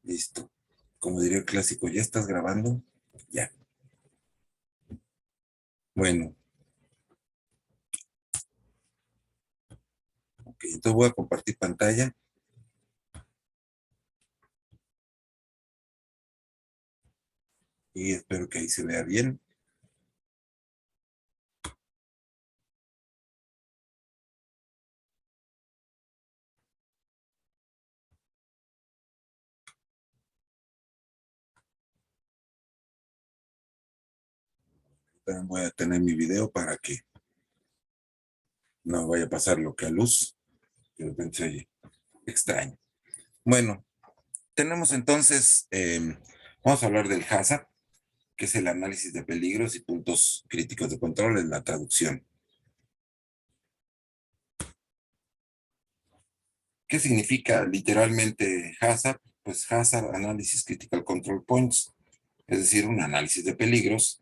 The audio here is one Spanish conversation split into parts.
Listo. Como diría el clásico, ¿ya estás grabando? Ya. Bueno, ok, entonces voy a compartir pantalla y espero que ahí se vea bien. También voy a tener mi video para que no vaya a pasar lo que a Luz, que de repente se oye extraño. Bueno, tenemos entonces, vamos a hablar del HACCP, que es el análisis de peligros y puntos críticos de control en la traducción. ¿Qué significa literalmente HACCP? Pues Hazard Analysis Critical Control Points, es decir, un análisis de peligros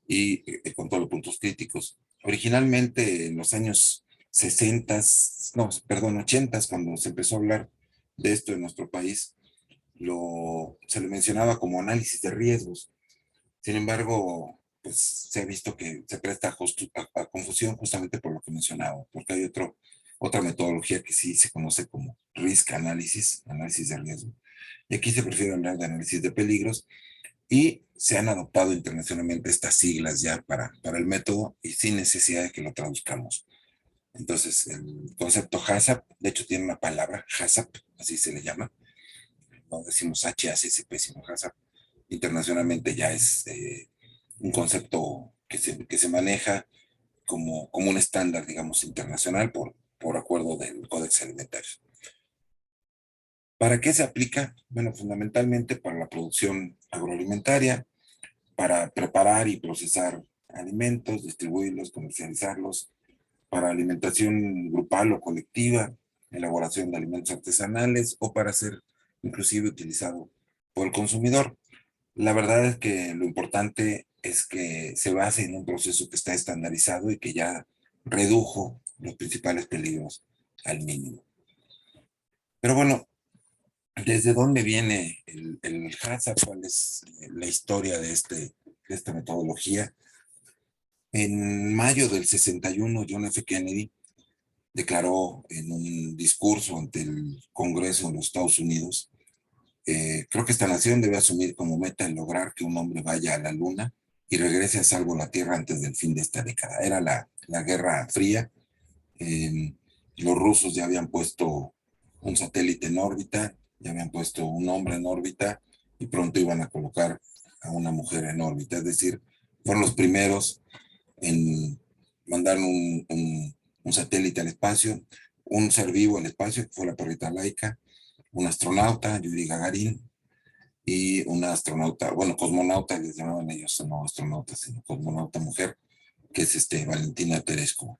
y control de puntos críticos. Originalmente en los años 60, no, perdón, 80, cuando se empezó a hablar de esto en nuestro país, se le mencionaba como análisis de riesgos. Sin embargo, pues se ha visto que se presta a confusión justamente por lo que mencionaba, porque hay otra metodología que sí se conoce como risk analysis, análisis de riesgo. Y aquí se prefiere hablar de análisis de peligros y se han adoptado internacionalmente estas siglas ya para el método y sin necesidad de que lo traduzcamos. Entonces, el concepto HACCP, de hecho tiene una palabra, HACCP, así se le llama, no decimos HACCP, sino HACCP, internacionalmente ya es un concepto que se maneja como un estándar, digamos, internacional por acuerdo del Códex Alimentario. ¿Para qué se aplica? Bueno, fundamentalmente para la producción agroalimentaria, para preparar y procesar alimentos, distribuirlos, comercializarlos, para alimentación grupal o colectiva, elaboración de alimentos artesanales o para ser inclusive utilizado por el consumidor. La verdad es que lo importante es que se base en un proceso que está estandarizado y que ya redujo los principales peligros al mínimo. Pero bueno, ¿desde dónde viene el HACCP? ¿Cuál es la historia de esta metodología? En mayo del 61, John F. Kennedy declaró en un discurso ante el Congreso de los Estados Unidos, creo que esta nación debe asumir como meta el lograr que un hombre vaya a la Luna y regrese a salvo a la Tierra antes del fin de esta década. Era la Guerra Fría. Eh, los rusos ya habían puesto un satélite en órbita, ya habían puesto un hombre en órbita y pronto iban a colocar a una mujer en órbita. Es decir, fueron los primeros en mandar un satélite al espacio, un ser vivo al espacio, que fue la perrita Laika, un astronauta, Yuri Gagarin, y una astronauta, bueno, cosmonauta, les llamaban ellos, no astronautas, sino cosmonauta mujer, que es Valentina Tereshkova.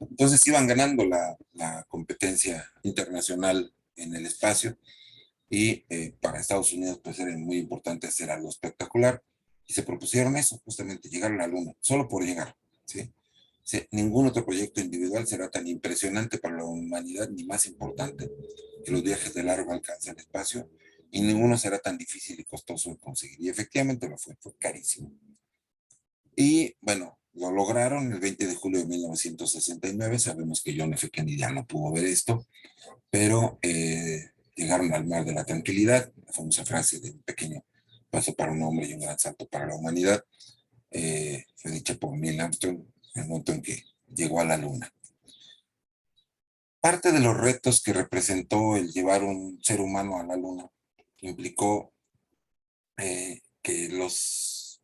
Entonces iban ganando la competencia internacional en el espacio y para Estados Unidos pues era muy importante hacer algo espectacular y se propusieron eso, justamente llegar a la Luna, solo por llegar, ¿sí? Sí, ningún otro proyecto individual será tan impresionante para la humanidad ni más importante que los viajes de largo alcance al espacio y ninguno será tan difícil y costoso de conseguir. Y efectivamente lo fue carísimo. Y bueno, lo lograron el 20 de julio de 1969. Sabemos que John F. Kennedy ya no pudo ver esto, pero llegaron al mar de la tranquilidad, la famosa frase de un pequeño paso para un hombre y un gran salto para la humanidad, fue dicha por Neil Armstrong en el momento en que llegó a la Luna. Parte de los retos que representó el llevar un ser humano a la Luna implicó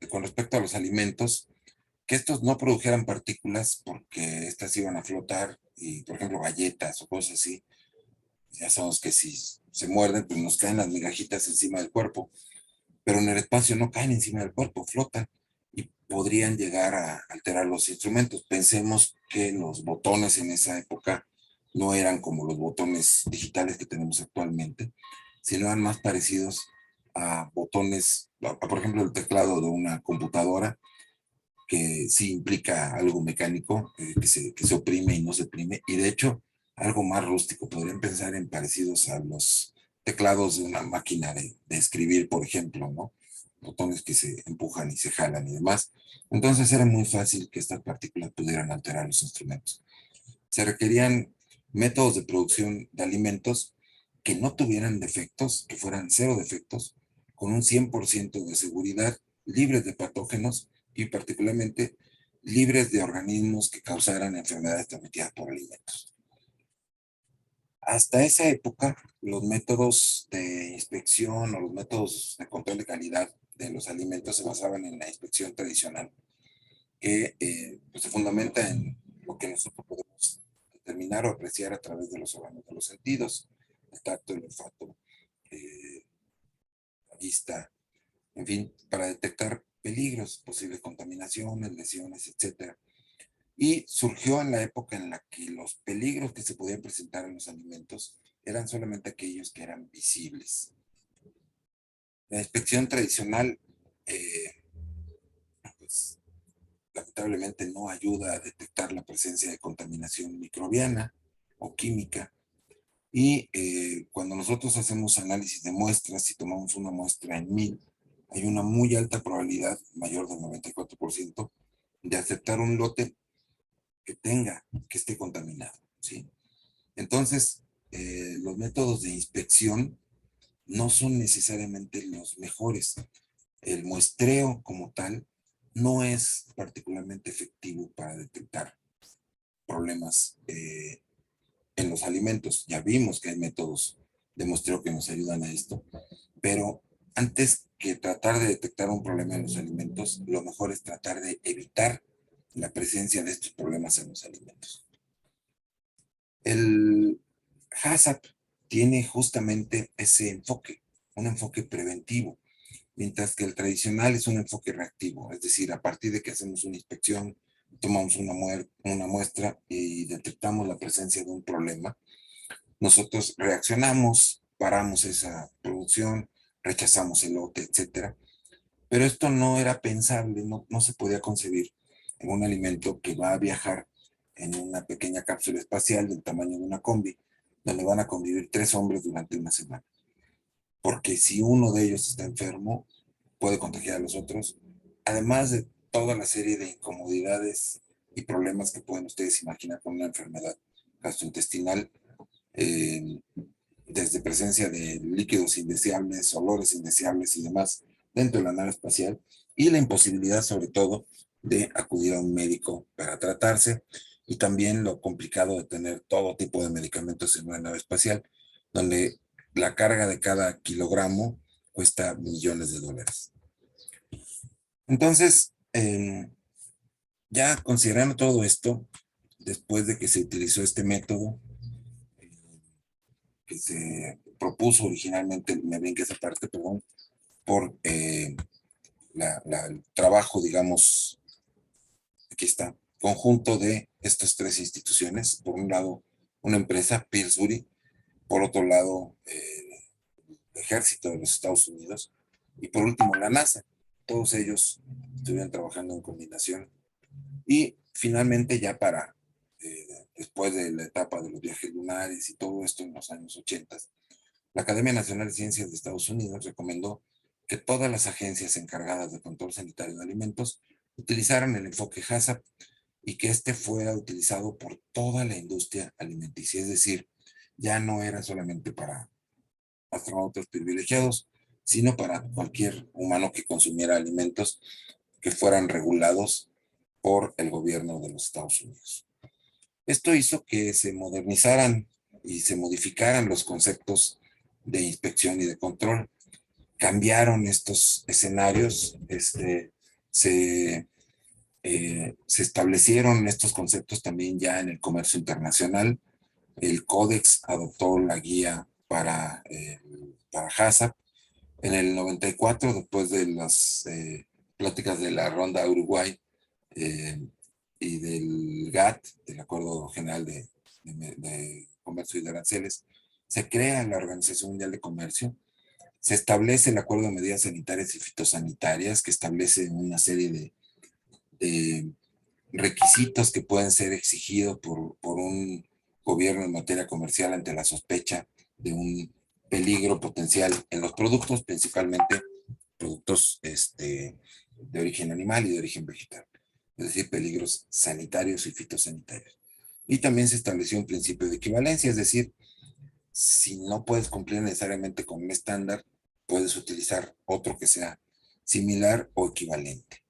con respecto a los alimentos, que estos no produjeran partículas porque estas iban a flotar y, por ejemplo, galletas o cosas así, ya sabemos que si se muerden, pues nos caen las migajitas encima del cuerpo, pero en el espacio no caen encima del cuerpo, flotan y podrían llegar a alterar los instrumentos. Pensemos que los botones en esa época no eran como los botones digitales que tenemos actualmente, sino eran más parecidos a botones, por ejemplo, el teclado de una computadora, que sí implica algo mecánico, que se oprime y no se oprime, y de hecho algo más rústico. Podrían pensar en parecidos a teclados de una máquina de escribir, por ejemplo, ¿no? Botones que se empujan y se jalan y demás. Entonces era muy fácil que estas partículas pudieran alterar los instrumentos. Se requerían métodos de producción de alimentos que no tuvieran defectos, que fueran cero defectos, con un 100% de seguridad, libres de patógenos y particularmente libres de organismos que causaran enfermedades transmitidas por alimentos. Hasta esa época, los métodos de inspección o los métodos de control de calidad de los alimentos se basaban en la inspección tradicional, que pues se fundamenta en lo que nosotros podemos determinar o apreciar a través de los órganos de los sentidos, el tacto, el olfato, eh, la vista, en fin, para detectar peligros, posibles contaminaciones, lesiones, etcétera. Y surgió en la época en la que los peligros que se podían presentar en los alimentos eran solamente aquellos que eran visibles. La inspección tradicional, pues lamentablemente no ayuda a detectar la presencia de contaminación microbiana o química. Y cuando nosotros hacemos análisis de muestras, si tomamos una muestra en 1000, hay una muy alta probabilidad, mayor del 94%, de aceptar un lote que esté contaminado, ¿sí? Entonces, los métodos de inspección no son necesariamente los mejores. El muestreo como tal no es particularmente efectivo para detectar problemas en los alimentos. Ya vimos que hay métodos de muestreo que nos ayudan a esto, pero antes que tratar de detectar un problema en los alimentos, lo mejor es tratar de evitar la presencia de estos problemas en los alimentos. El HACCP tiene justamente ese enfoque, un enfoque preventivo, mientras que el tradicional es un enfoque reactivo, es decir, a partir de que hacemos una inspección, tomamos una muestra y detectamos la presencia de un problema, nosotros reaccionamos, paramos esa producción, rechazamos el lote, etcétera. Pero esto no era pensable, no se podía concebir en un alimento que va a viajar en una pequeña cápsula espacial del tamaño de una combi, donde van a convivir 3 hombres durante una semana. Porque si uno de ellos está enfermo, puede contagiar a los otros, además de toda la serie de incomodidades y problemas que pueden ustedes imaginar con una enfermedad gastrointestinal, eh, desde presencia de líquidos indeseables, olores indeseables y demás dentro de la nave espacial, y la imposibilidad sobre todo de acudir a un médico para tratarse, y también lo complicado de tener todo tipo de medicamentos en una nave espacial, donde la carga de cada kilogramo cuesta millones de dólares. Entonces, ya considerando todo esto, después de que se utilizó este método, que se propuso originalmente, me ven que esa parte, perdón, por el trabajo, digamos, aquí está, conjunto de estas 3 instituciones. Por un lado, una empresa, Pillsbury, por otro lado, el ejército de los Estados Unidos, y por último, la NASA. Todos ellos estuvieron trabajando en combinación. Y finalmente, ya después de la etapa de los viajes lunares y todo esto en los años 80, la Academia Nacional de Ciencias de Estados Unidos recomendó que todas las agencias encargadas de control sanitario de alimentos utilizaran el enfoque HACCP y que este fuera utilizado por toda la industria alimenticia. Es decir, ya no era solamente para astronautas privilegiados, sino para cualquier humano que consumiera alimentos que fueran regulados por el gobierno de los Estados Unidos. Esto hizo que se modernizaran y se modificaran los conceptos de inspección y de control. Cambiaron estos escenarios, se establecieron estos conceptos también ya en el comercio internacional. El Códex adoptó la guía para HACCP. En el 94, después de las pláticas de la Ronda Uruguay eh, y del GATT, del Acuerdo General de Comercio y de Aranceles, se crea la Organización Mundial de Comercio. Se establece el Acuerdo de Medidas Sanitarias y Fitosanitarias, que establece una serie de requisitos que pueden ser exigidos por un gobierno en materia comercial ante la sospecha de un peligro potencial en los productos, principalmente productos de origen animal y de origen vegetal, es decir, peligros sanitarios y fitosanitarios. Y también se estableció un principio de equivalencia, es decir, si no puedes cumplir necesariamente con un estándar, puedes utilizar otro que sea similar o equivalente.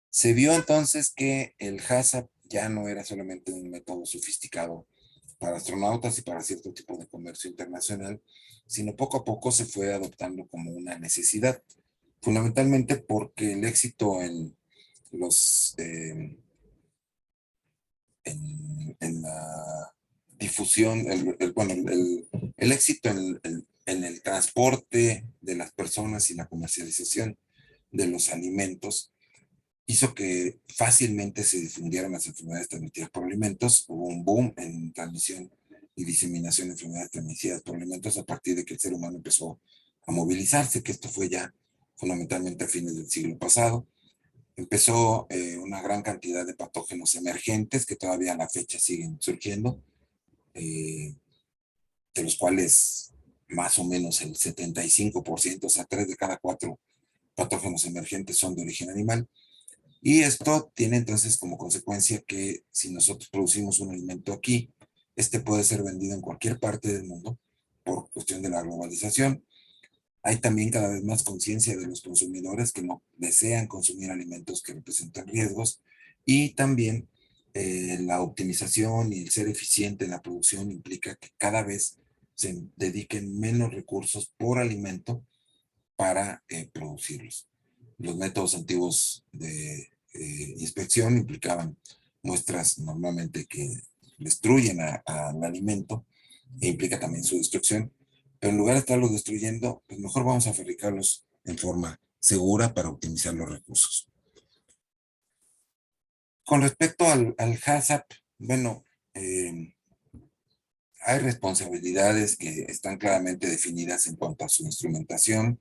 Se vio entonces que el HACCP ya no era solamente un método sofisticado para astronautas y para cierto tipo de comercio internacional, sino poco a poco se fue adoptando como una necesidad, fundamentalmente porque el éxito en los en la difusión, bueno, el éxito en el transporte de las personas y la comercialización de los alimentos hizo que fácilmente se difundieran las enfermedades transmitidas por alimentos. Hubo un boom en transmisión y diseminación de enfermedades transmitidas por alimentos a partir de que el ser humano empezó a movilizarse, que esto fue ya fundamentalmente a fines del siglo pasado. Empezó una gran cantidad de patógenos emergentes que todavía a la fecha siguen surgiendo, eh, de los cuales más o menos el 75%, o sea, 3 de cada 4 patógenos emergentes son de origen animal. Y esto tiene entonces como consecuencia que si nosotros producimos un alimento aquí, este puede ser vendido en cualquier parte del mundo por cuestión de la globalización. Hay también cada vez más conciencia de los consumidores que no desean consumir alimentos que representan riesgos, y también la optimización y el ser eficiente en la producción implica que cada vez se dediquen menos recursos por alimento para producirlos. Los métodos antiguos de inspección implicaban muestras normalmente que destruyen al alimento, e implica también su destrucción, pero en lugar de estarlos destruyendo, pues mejor vamos a fabricarlos en forma segura para optimizar los recursos. Con respecto al HACCP, bueno, eh, hay responsabilidades que están claramente definidas en cuanto a su instrumentación.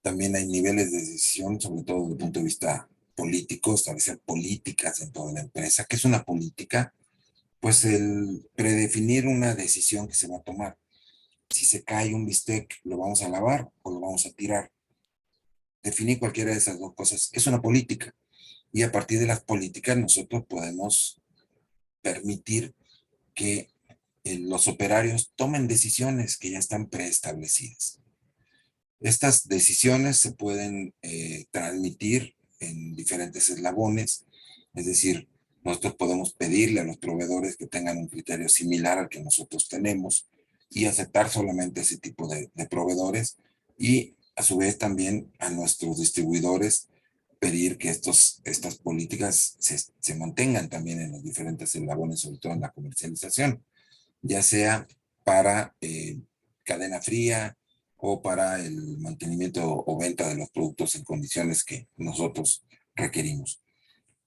También hay niveles de decisión, sobre todo desde el punto de vista político, establecer políticas dentro de la empresa. ¿Qué es una política? Pues el predefinir una decisión que se va a tomar. Si se cae un bistec, ¿lo vamos a lavar o lo vamos a tirar? Definir cualquiera de esas dos cosas es una política. Y a partir de las políticas nosotros podemos permitir que los operarios tomen decisiones que ya están preestablecidas. Estas decisiones se pueden transmitir en diferentes eslabones, es decir, nosotros podemos pedirle a los proveedores que tengan un criterio similar al que nosotros tenemos y aceptar solamente ese tipo de proveedores, y a su vez también a nuestros distribuidores pedir que estas políticas se mantengan también en los diferentes eslabones, sobre todo en la comercialización, ya sea para cadena fría o para el mantenimiento o venta de los productos en condiciones que nosotros requerimos.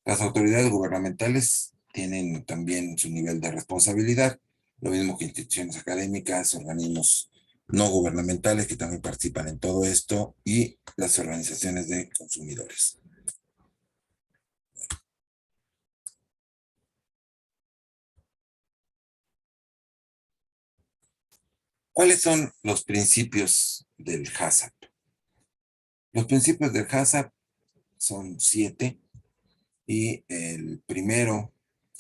Las autoridades gubernamentales tienen también su nivel de responsabilidad, lo mismo que instituciones académicas, organismos no gubernamentales que también participan en todo esto, y las organizaciones de consumidores. ¿Cuáles son los principios del HACCP? Los principios del HACCP son 7, y el primero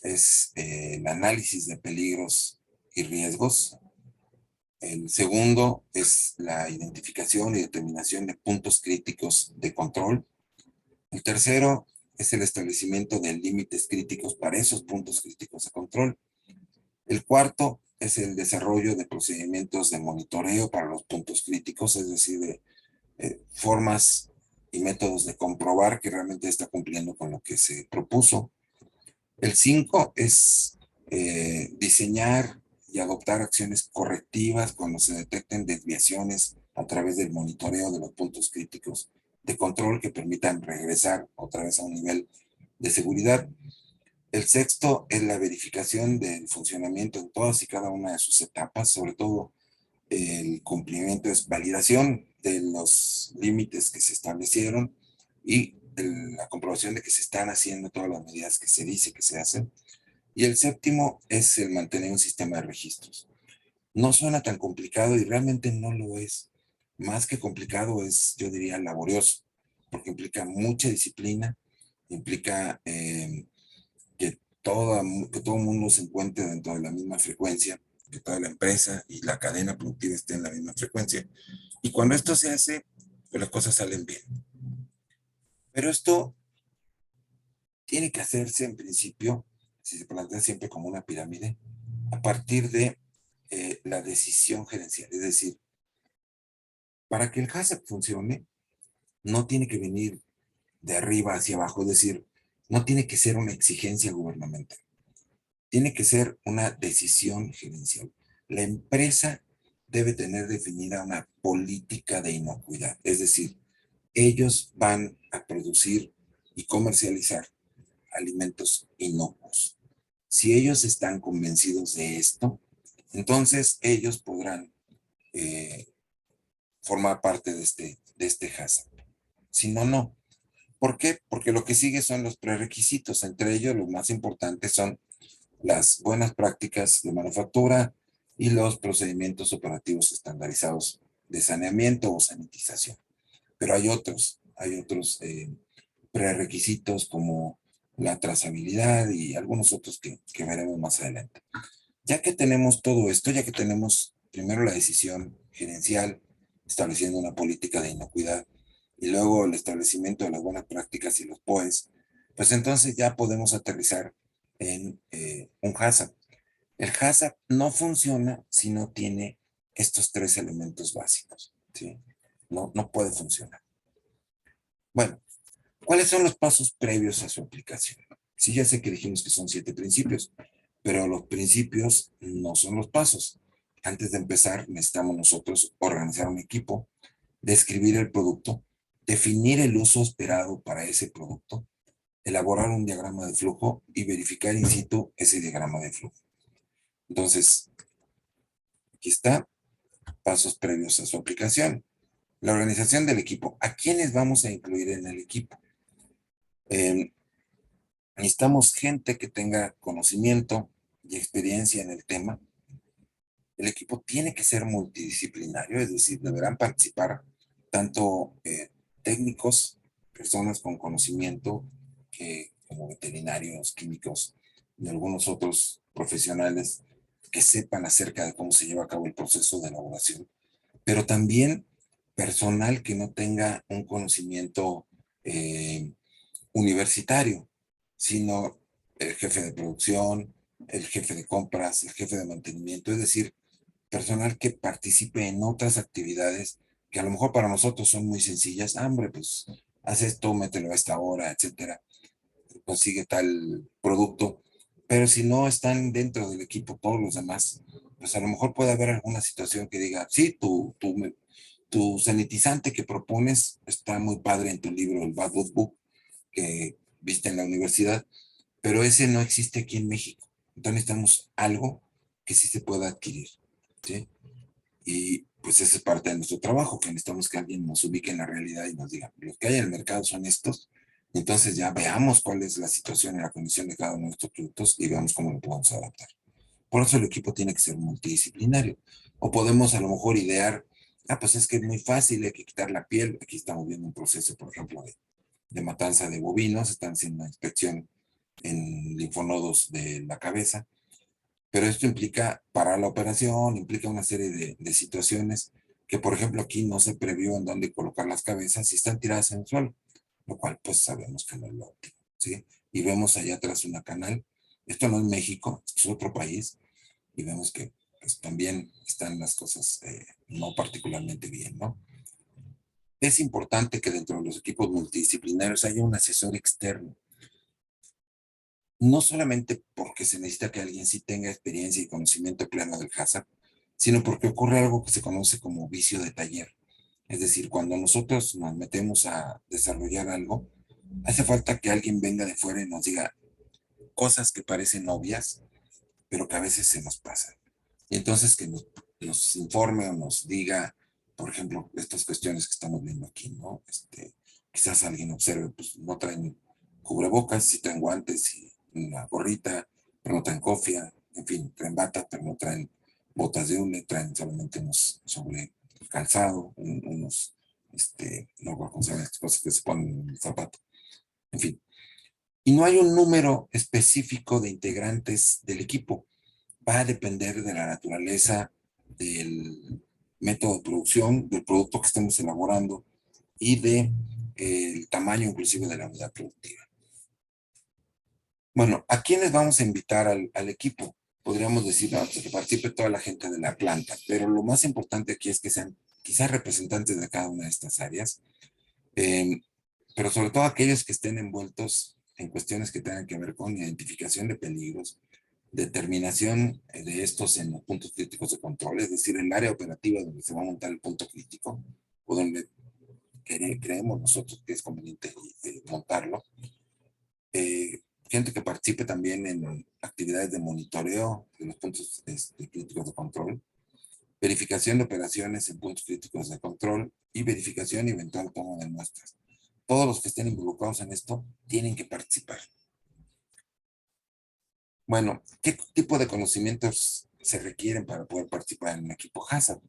es el análisis de peligros y riesgos. El segundo es la identificación y determinación de puntos críticos de control. El tercero es el establecimiento de límites críticos para esos puntos críticos de control. El cuarto es el desarrollo de procedimientos de monitoreo para los puntos críticos, es decir, de formas y métodos de comprobar que realmente está cumpliendo con lo que se propuso. El 5 es diseñar y adoptar acciones correctivas cuando se detecten desviaciones a través del monitoreo de los puntos críticos de control que permitan regresar otra vez a un nivel de seguridad. El sexto es la verificación del funcionamiento en todas y cada una de sus etapas, sobre todo el cumplimiento es validación de los límites que se establecieron y la comprobación de que se están haciendo todas las medidas que se dice que se hacen. Y el séptimo es el mantener un sistema de registros. No suena tan complicado y realmente no lo es. Más que complicado es, yo diría, laborioso, porque implica mucha disciplina, implica que todo el mundo se encuentre dentro de la misma frecuencia, que toda la empresa y la cadena productiva esté en la misma frecuencia. Y cuando esto se hace, pues las cosas salen bien. Pero esto tiene que hacerse en principio, si se plantea siempre como una pirámide, a partir de la decisión gerencial. Es decir, para que el HACCP funcione, no tiene que venir de arriba hacia abajo, es decir, no tiene que ser una exigencia gubernamental, tiene que ser una decisión gerencial. La empresa debe tener definida una política de inocuidad, es decir, ellos van a producir y comercializar alimentos inocuos. Si ellos están convencidos de esto, entonces ellos podrán eh, formar parte de este HACCP. Si no, no. ¿Por qué? Porque lo que sigue son los prerequisitos. Entre ellos, los más importantes son las buenas prácticas de manufactura y los procedimientos operativos estandarizados de saneamiento o sanitización. Pero hay otros prerequisitos como la trazabilidad y algunos otros que veremos más adelante. Ya que tenemos todo esto, ya que tenemos primero la decisión gerencial, estableciendo una política de inocuidad, y luego el establecimiento de las buenas prácticas y los POEs, pues entonces ya podemos aterrizar en un HACCP. El HACCP no funciona si no tiene estos tres elementos básicos, ¿sí? No, no puede funcionar. Bueno, ¿cuáles son los pasos previos a su aplicación? Sí, ya sé que dijimos que son 7 principios, pero los principios no son los pasos. Antes de empezar, necesitamos nosotros organizar un equipo, describir el producto, definir el uso esperado para ese producto, elaborar un diagrama de flujo y verificar in situ ese diagrama de flujo. Entonces, aquí está, pasos previos a su aplicación. La organización del equipo. ¿A quiénes vamos a incluir en el equipo? Eh, Necesitamos gente que tenga conocimiento y experiencia en el tema. El equipo tiene que ser multidisciplinario, es decir, deberán participar tanto técnicos, personas con conocimiento, como veterinarios, químicos y algunos otros profesionales que sepan acerca de cómo se lleva a cabo el proceso de elaboración, pero también personal que no tenga un conocimiento eh, universitario, sino el jefe de producción, el jefe de compras, el jefe de mantenimiento, es decir, personal que participe en otras actividades que a lo mejor para nosotros son muy sencillas. Ah, hombre, pues haz esto, mételo a esta hora, etcétera, consigue tal producto, pero si no están dentro del equipo todos los demás, pues a lo mejor puede haber alguna situación que diga, sí, tu sanitizante que propones está muy padre en tu libro, el Bad Book, que viste en la universidad, pero ese no existe aquí en México. Entonces necesitamos algo que sí se pueda adquirir, ¿sí? Y pues esa es parte de nuestro trabajo, que necesitamos que alguien nos ubique en la realidad y nos diga, los que hay en el mercado son estos, entonces ya veamos cuál es la situación y la condición de cada uno de nuestros productos y veamos cómo lo podemos adaptar. Por eso el equipo tiene que ser multidisciplinario. O podemos a lo mejor idear, ah, pues es que es muy fácil, hay que quitar la piel. Aquí estamos viendo un proceso, por ejemplo, de matanza de bovinos, están haciendo una inspección en linfonodos de la cabeza, pero esto implica parar la operación, implica una serie de situaciones que, por ejemplo, aquí no se previó en dónde colocar las cabezas y están tiradas en el suelo, lo cual pues sabemos que no es lo óptimo, ¿sí? Y vemos allá atrás una canal, esto no es México, esto es otro país, y vemos que pues, también están las cosas no particularmente bien, ¿no? Es importante que dentro de los equipos multidisciplinarios haya un asesor externo, no solamente porque se necesita que alguien sí tenga experiencia y conocimiento pleno del HACCP, sino porque ocurre algo que se conoce como vicio de taller. Es decir, cuando nosotros nos metemos a desarrollar algo, hace falta que alguien venga de fuera y nos diga cosas que parecen obvias, pero que a veces se nos pasan. Y entonces que nos informe o nos diga, por ejemplo, estas cuestiones que estamos viendo aquí, ¿no? Quizás alguien observe, pues no traen cubrebocas, sí traen guantes y una gorrita, pero no traen cofia, en fin, traen bata, pero no traen botas de hule, traen solamente unos sobre calzado, unos, no recuerdo cómo se llaman estas cosas que se ponen en el zapato, en fin. Y no hay un número específico de integrantes del equipo. Va a depender de la naturaleza del método de producción, del producto que estemos elaborando y de el tamaño inclusive de la unidad productiva. Bueno, ¿a quiénes vamos a invitar al equipo? Podríamos decir, no, pues, que participe toda la gente de la planta, pero lo más importante aquí es que sean quizás representantes de cada una de estas áreas, eh, pero sobre todo aquellos que estén envueltos en cuestiones que tengan que ver con identificación de peligros, determinación de estos en los puntos críticos de control, es decir, el área operativa donde se va a montar el punto crítico, o donde creemos nosotros que es conveniente montarlo. Gente que participe también en actividades de monitoreo de los puntos críticos de control, verificación de operaciones en puntos críticos de control y verificación y eventual toma de muestras. Todos los que estén involucrados en esto tienen que participar. Bueno, ¿qué tipo de conocimientos se requieren para poder participar en un equipo HACCP?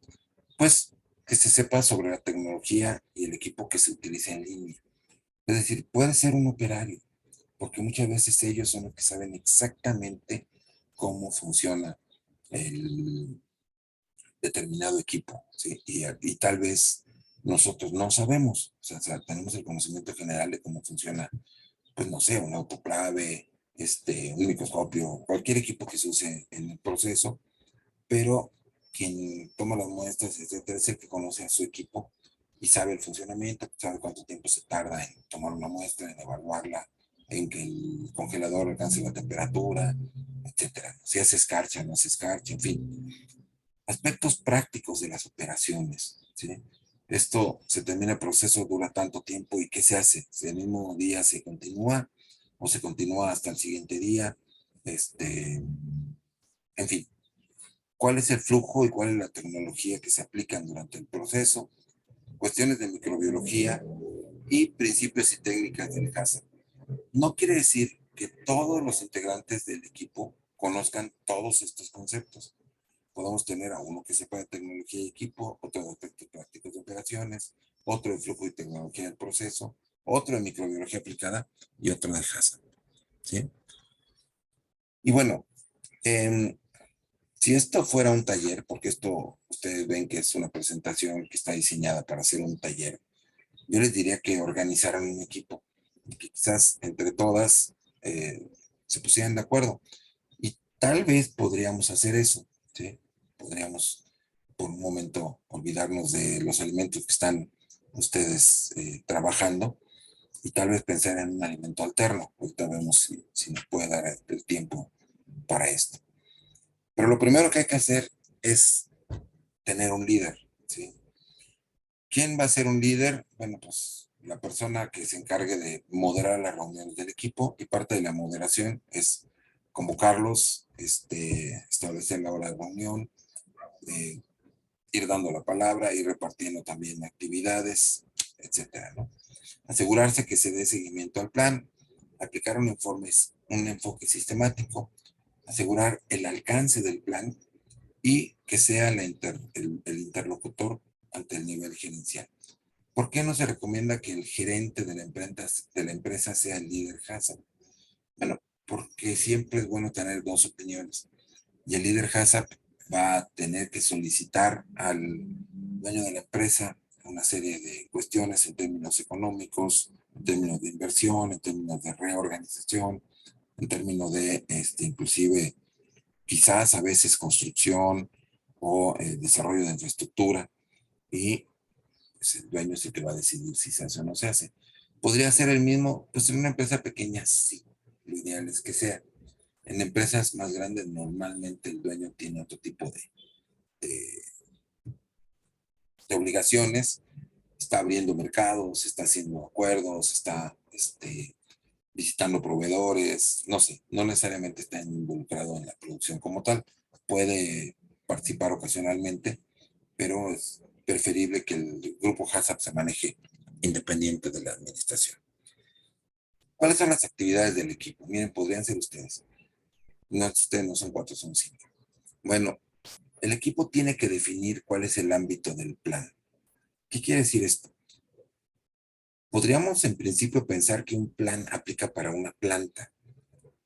Pues que se sepa sobre la tecnología y el equipo que se utiliza en línea. Es decir, puede ser un operario, porque muchas veces ellos son los que saben exactamente cómo funciona el determinado equipo, ¿sí? Y tal vez nosotros no sabemos, o sea, tenemos el conocimiento general de cómo funciona, pues no sé, un autoclave, un microscopio, cualquier equipo que se use en el proceso, pero quien toma las muestras, etcétera, es el que conoce a su equipo y sabe el funcionamiento, sabe cuánto tiempo se tarda en tomar una muestra, en evaluarla, en que el congelador alcance la temperatura, etcétera. Si hace escarcha, no hace escarcha, en fin. Aspectos prácticos de las operaciones, ¿sí? Esto se termina el proceso, dura tanto tiempo y ¿qué se hace? Si el mismo día se continúa o se continúa hasta el siguiente día, en fin, cuál es el flujo y cuál es la tecnología que se aplican durante el proceso, cuestiones de microbiología y principios y técnicas del HACCP. No quiere decir que todos los integrantes del equipo conozcan todos estos conceptos. Podemos tener a uno que sepa de tecnología y equipo, otro de aspectos prácticos de operaciones, otro de flujo y tecnología del proceso, otro de microbiología aplicada y otro de HACCP. ¿Sí? Y bueno, eh, si esto fuera un taller, porque esto ustedes ven que es una presentación que está diseñada para hacer un taller, yo les diría que organizaran un equipo, que quizás entre todas se pusieran de acuerdo. Y tal vez podríamos hacer eso, ¿sí? Podríamos por un momento olvidarnos de los alimentos que están ustedes trabajando y tal vez pensar en un alimento alterno. Ahorita vemos si nos puede dar el tiempo para esto. Pero lo primero que hay que hacer es tener un líder, ¿sí? ¿Quién va a ser un líder? Bueno, pues la persona que se encargue de moderar las reuniones del equipo y parte de la moderación es convocarlos, establecer la hora de reunión, eh, ir dando la palabra, ir repartiendo también actividades, etcétera, ¿no? Asegurarse que se dé seguimiento al plan, aplicar un enfoque sistemático, asegurar el alcance del plan y que sea el interlocutor ante el nivel gerencial. ¿Por qué no se recomienda que el gerente de la empresa sea el líder HACCP? Bueno, porque siempre es bueno tener dos opiniones. Y el líder HACCP va a tener que solicitar al dueño de la empresa una serie de cuestiones en términos económicos, en términos de inversión, en términos de reorganización, en términos de, inclusive, quizás a veces construcción o desarrollo de infraestructura. Y pues, el dueño es el que va a decidir si se hace o no se hace. Podría ser el mismo, pues en una empresa pequeña, sí. Lo ideal es que sea. En empresas más grandes, normalmente el dueño tiene otro tipo de, de obligaciones. Está abriendo mercados, está haciendo acuerdos, está visitando proveedores, no sé, no necesariamente está involucrado en la producción como tal. Puede participar ocasionalmente, pero es preferible que el grupo HACCP se maneje independiente de la administración. ¿Cuáles son las actividades del equipo? Miren, podrían ser ustedes. No, ustedes no son cuatro, son cinco. Bueno, El equipo tiene que definir cuál es el ámbito del plan. ¿Qué quiere decir esto? Podríamos en principio pensar que un plan aplica para una planta,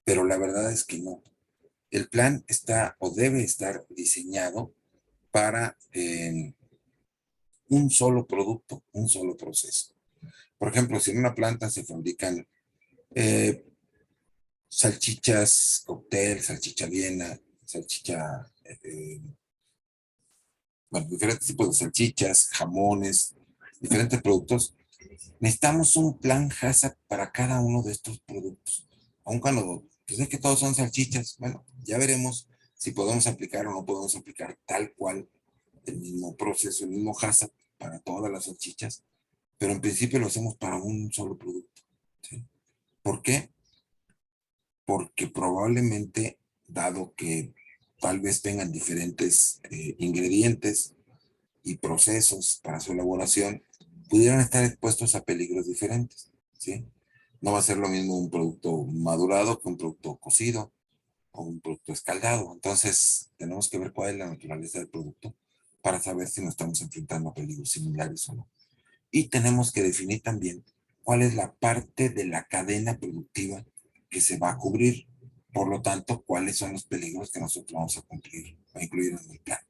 pero la verdad es que no. El plan está o debe estar diseñado para un solo producto, un solo proceso. Por ejemplo, si en una planta se fabrican eh, salchichas, cóctel, salchicha viena, salchicha, bueno, diferentes tipos de salchichas, jamones, diferentes productos, necesitamos un plan HACCP para cada uno de estos productos. Aun cuando, pues es que todos son salchichas, bueno, ya veremos si podemos aplicar o no podemos aplicar tal cual el mismo proceso, el mismo HACCP para todas las salchichas, pero en principio lo hacemos para un solo producto. ¿Sí? ¿Por qué? Porque probablemente, dado que tal vez tengan diferentes ingredientes y procesos para su elaboración, pudieran estar expuestos a peligros diferentes, ¿sí? No va a ser lo mismo un producto madurado que un producto cocido o un producto escaldado. Entonces, tenemos que ver cuál es la naturaleza del producto para saber si nos estamos enfrentando a peligros similares o no. Y tenemos que definir también cuál es la parte de la cadena productiva que se va a cubrir. Por lo tanto, cuáles son los peligros que nosotros vamos a cumplir, a incluir en el plan.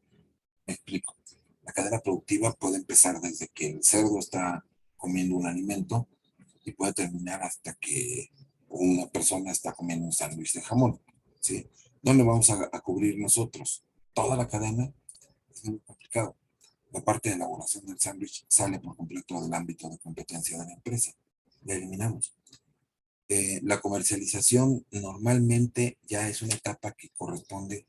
Me explico. La cadena productiva puede empezar desde que el cerdo está comiendo un alimento y puede terminar hasta que una persona está comiendo un sándwich de jamón. ¿Sí? ¿Dónde vamos a cubrir nosotros? Toda la cadena es muy complicado. La parte de elaboración del sándwich sale por completo del ámbito de competencia de la empresa. La eliminamos. La comercialización normalmente ya es una etapa que corresponde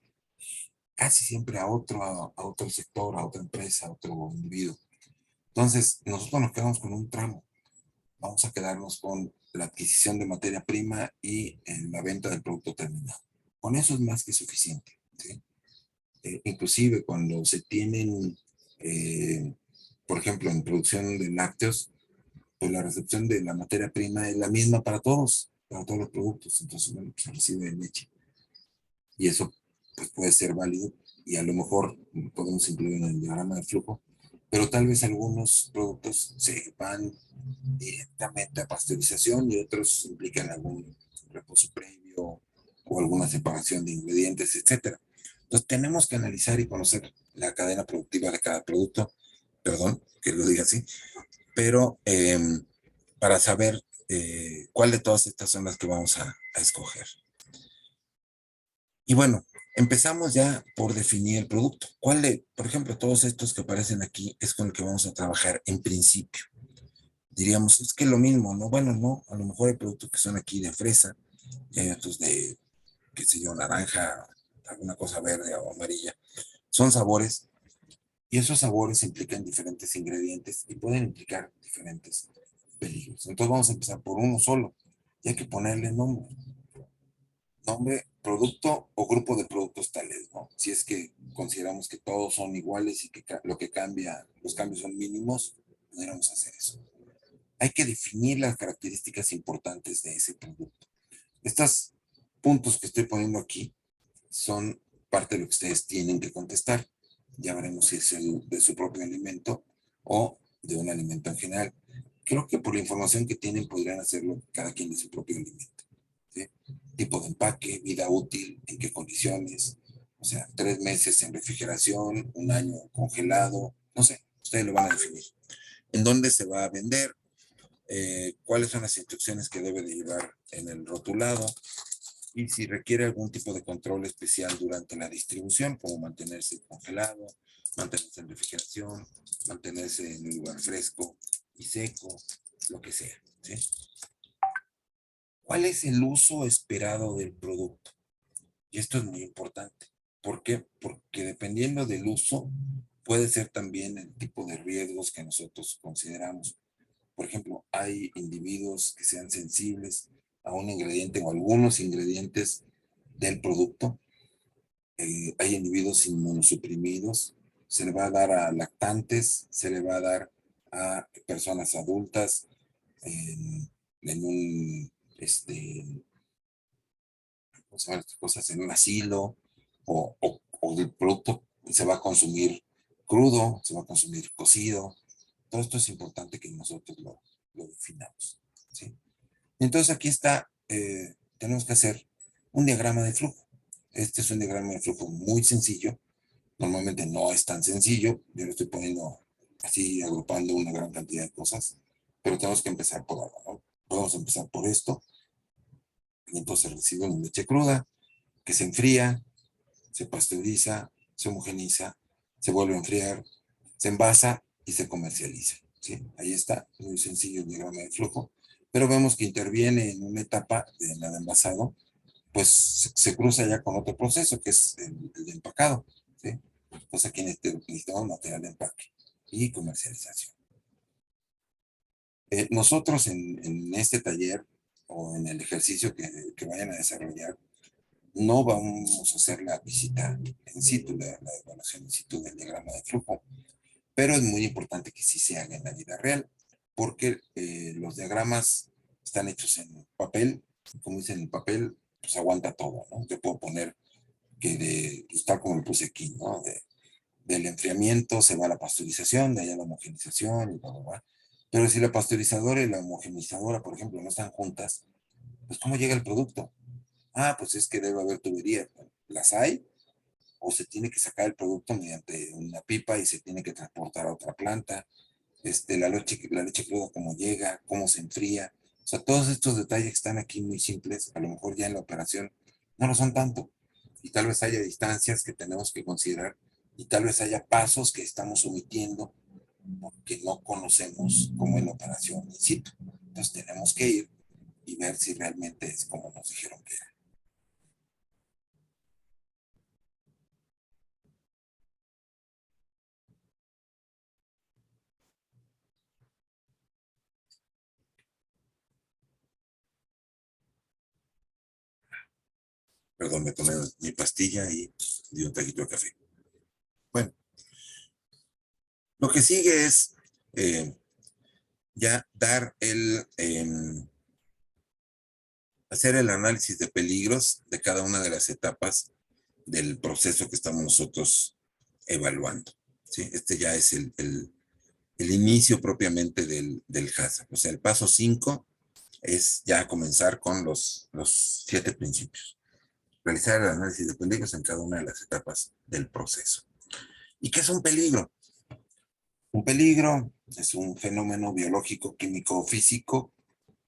casi siempre a otro sector, a otra empresa, a otro individuo. Entonces, nosotros nos quedamos con un tramo. Vamos a quedarnos con la adquisición de materia prima y en la venta del producto terminado. Con eso es más que suficiente. ¿Sí? Inclusive cuando se tienen, eh, por ejemplo, en producción de lácteos, pues la recepción de la materia prima es la misma para todos los productos. Entonces, bueno, pues se recibe leche. Y eso pues, puede ser válido y a lo mejor podemos incluir en el diagrama de flujo, pero tal vez algunos productos se van directamente a pasteurización y otros implican algún reposo previo o alguna separación de ingredientes, etcétera. Entonces tenemos que analizar y conocer la cadena productiva de cada producto, perdón que lo diga así, pero para saber cuál de todas estas son las que vamos a escoger. Y bueno, empezamos ya por definir el producto. ¿Cuál de, por ejemplo, todos estos que aparecen aquí es con el que vamos a trabajar en principio? Diríamos, es que lo mismo, ¿no? Bueno, no, a lo mejor hay productos que son aquí de fresa y hay otros de, qué sé yo, naranja, alguna cosa verde o amarilla. Son sabores y esos sabores implican diferentes ingredientes y pueden implicar diferentes peligros. Entonces vamos a empezar por uno solo y hay que ponerle nombre. Nombre, producto o grupo de productos tales, ¿no? Si es que consideramos que todos son iguales y que lo que cambia, los cambios son mínimos, podríamos hacer eso. Hay que definir las características importantes de ese producto. Estos puntos que estoy poniendo aquí son parte de lo que ustedes tienen que contestar. Ya veremos si es de su propio alimento o de un alimento en general. Creo que por la información que tienen podrían hacerlo cada quien de su propio alimento. ¿Sí? Tipo de empaque, vida útil, en qué condiciones, o sea, 3 meses en refrigeración, un año congelado, no sé, ustedes lo van a definir. ¿En dónde se va a vender? ¿Cuáles son las instrucciones que debe de llevar en el rotulado? Y si requiere algún tipo de control especial durante la distribución, como mantenerse congelado, mantenerse en refrigeración, mantenerse en un lugar fresco y seco, lo que sea. ¿Sí? ¿Cuál es el uso esperado del producto? Y esto es muy importante. ¿Por qué? Porque dependiendo del uso, puede ser también el tipo de riesgos que nosotros consideramos. Por ejemplo, hay individuos que sean sensibles a un ingrediente o algunos ingredientes del producto. Hay individuos inmunosuprimidos. Se le va a dar a lactantes, se le va a dar a personas adultas en un, ¿cómo se llaman estas cosas? En un asilo o el producto se va a consumir crudo, se va a consumir cocido. Todo esto es importante que nosotros lo definamos, ¿sí? Entonces aquí está, tenemos que hacer un diagrama de flujo. Este es un diagrama de flujo muy sencillo. Normalmente no es tan sencillo. Yo lo estoy poniendo así, agrupando una gran cantidad de cosas, pero tenemos que empezar por algo, ¿no? Podemos empezar por esto. Y entonces recibimos leche cruda, que se enfría, se pasteuriza, se homogeniza, se vuelve a enfriar, se envasa y se comercializa, ¿sí? Ahí está, muy sencillo el diagrama de flujo, pero vemos que interviene en una etapa de la de envasado, pues se cruza ya con otro proceso, que es el de empacado, ¿sí? Entonces aquí necesitamos material de empaque y comercialización. Nosotros en este taller o en el ejercicio que vayan a desarrollar, no vamos a hacer la visita en situ, la evaluación in situ del diagrama de flujo, pero es muy importante que sí se haga en la vida real, porque los diagramas están hechos en papel, como dicen en papel, pues aguanta todo, ¿no? Yo puedo poner que pues, tal como lo puse aquí, ¿no? Del enfriamiento se va a la pasteurización, de ahí a la homogenización y todo, ¿va? Pero si la pasteurizadora y la homogenizadora, por ejemplo, no están juntas, pues ¿cómo llega el producto? Ah, pues es que debe haber tuberías. Las hay, o se tiene que sacar el producto mediante una pipa y se tiene que transportar a otra planta. La leche cruda, cómo llega, cómo se enfría. O sea, todos estos detalles que están aquí muy simples, a lo mejor ya en la operación no lo son tanto. Y tal vez haya distancias que tenemos que considerar y tal vez haya pasos que estamos omitiendo porque no conocemos cómo es la operación in situ. Entonces tenemos que ir y ver si realmente es como nos dijeron que era. Perdón, me tomé mi pastilla y di un taquito de café. Bueno, lo que sigue es eh, ya hacer el análisis de peligros de cada una de las etapas del proceso que estamos nosotros evaluando, ¿sí? Este ya es el inicio propiamente del HACCP. O sea, el paso 5 es ya comenzar con los 7 principios. Realizar el análisis de peligros en cada una de las etapas del proceso. ¿Y qué es un peligro? Un peligro es un fenómeno biológico, químico o físico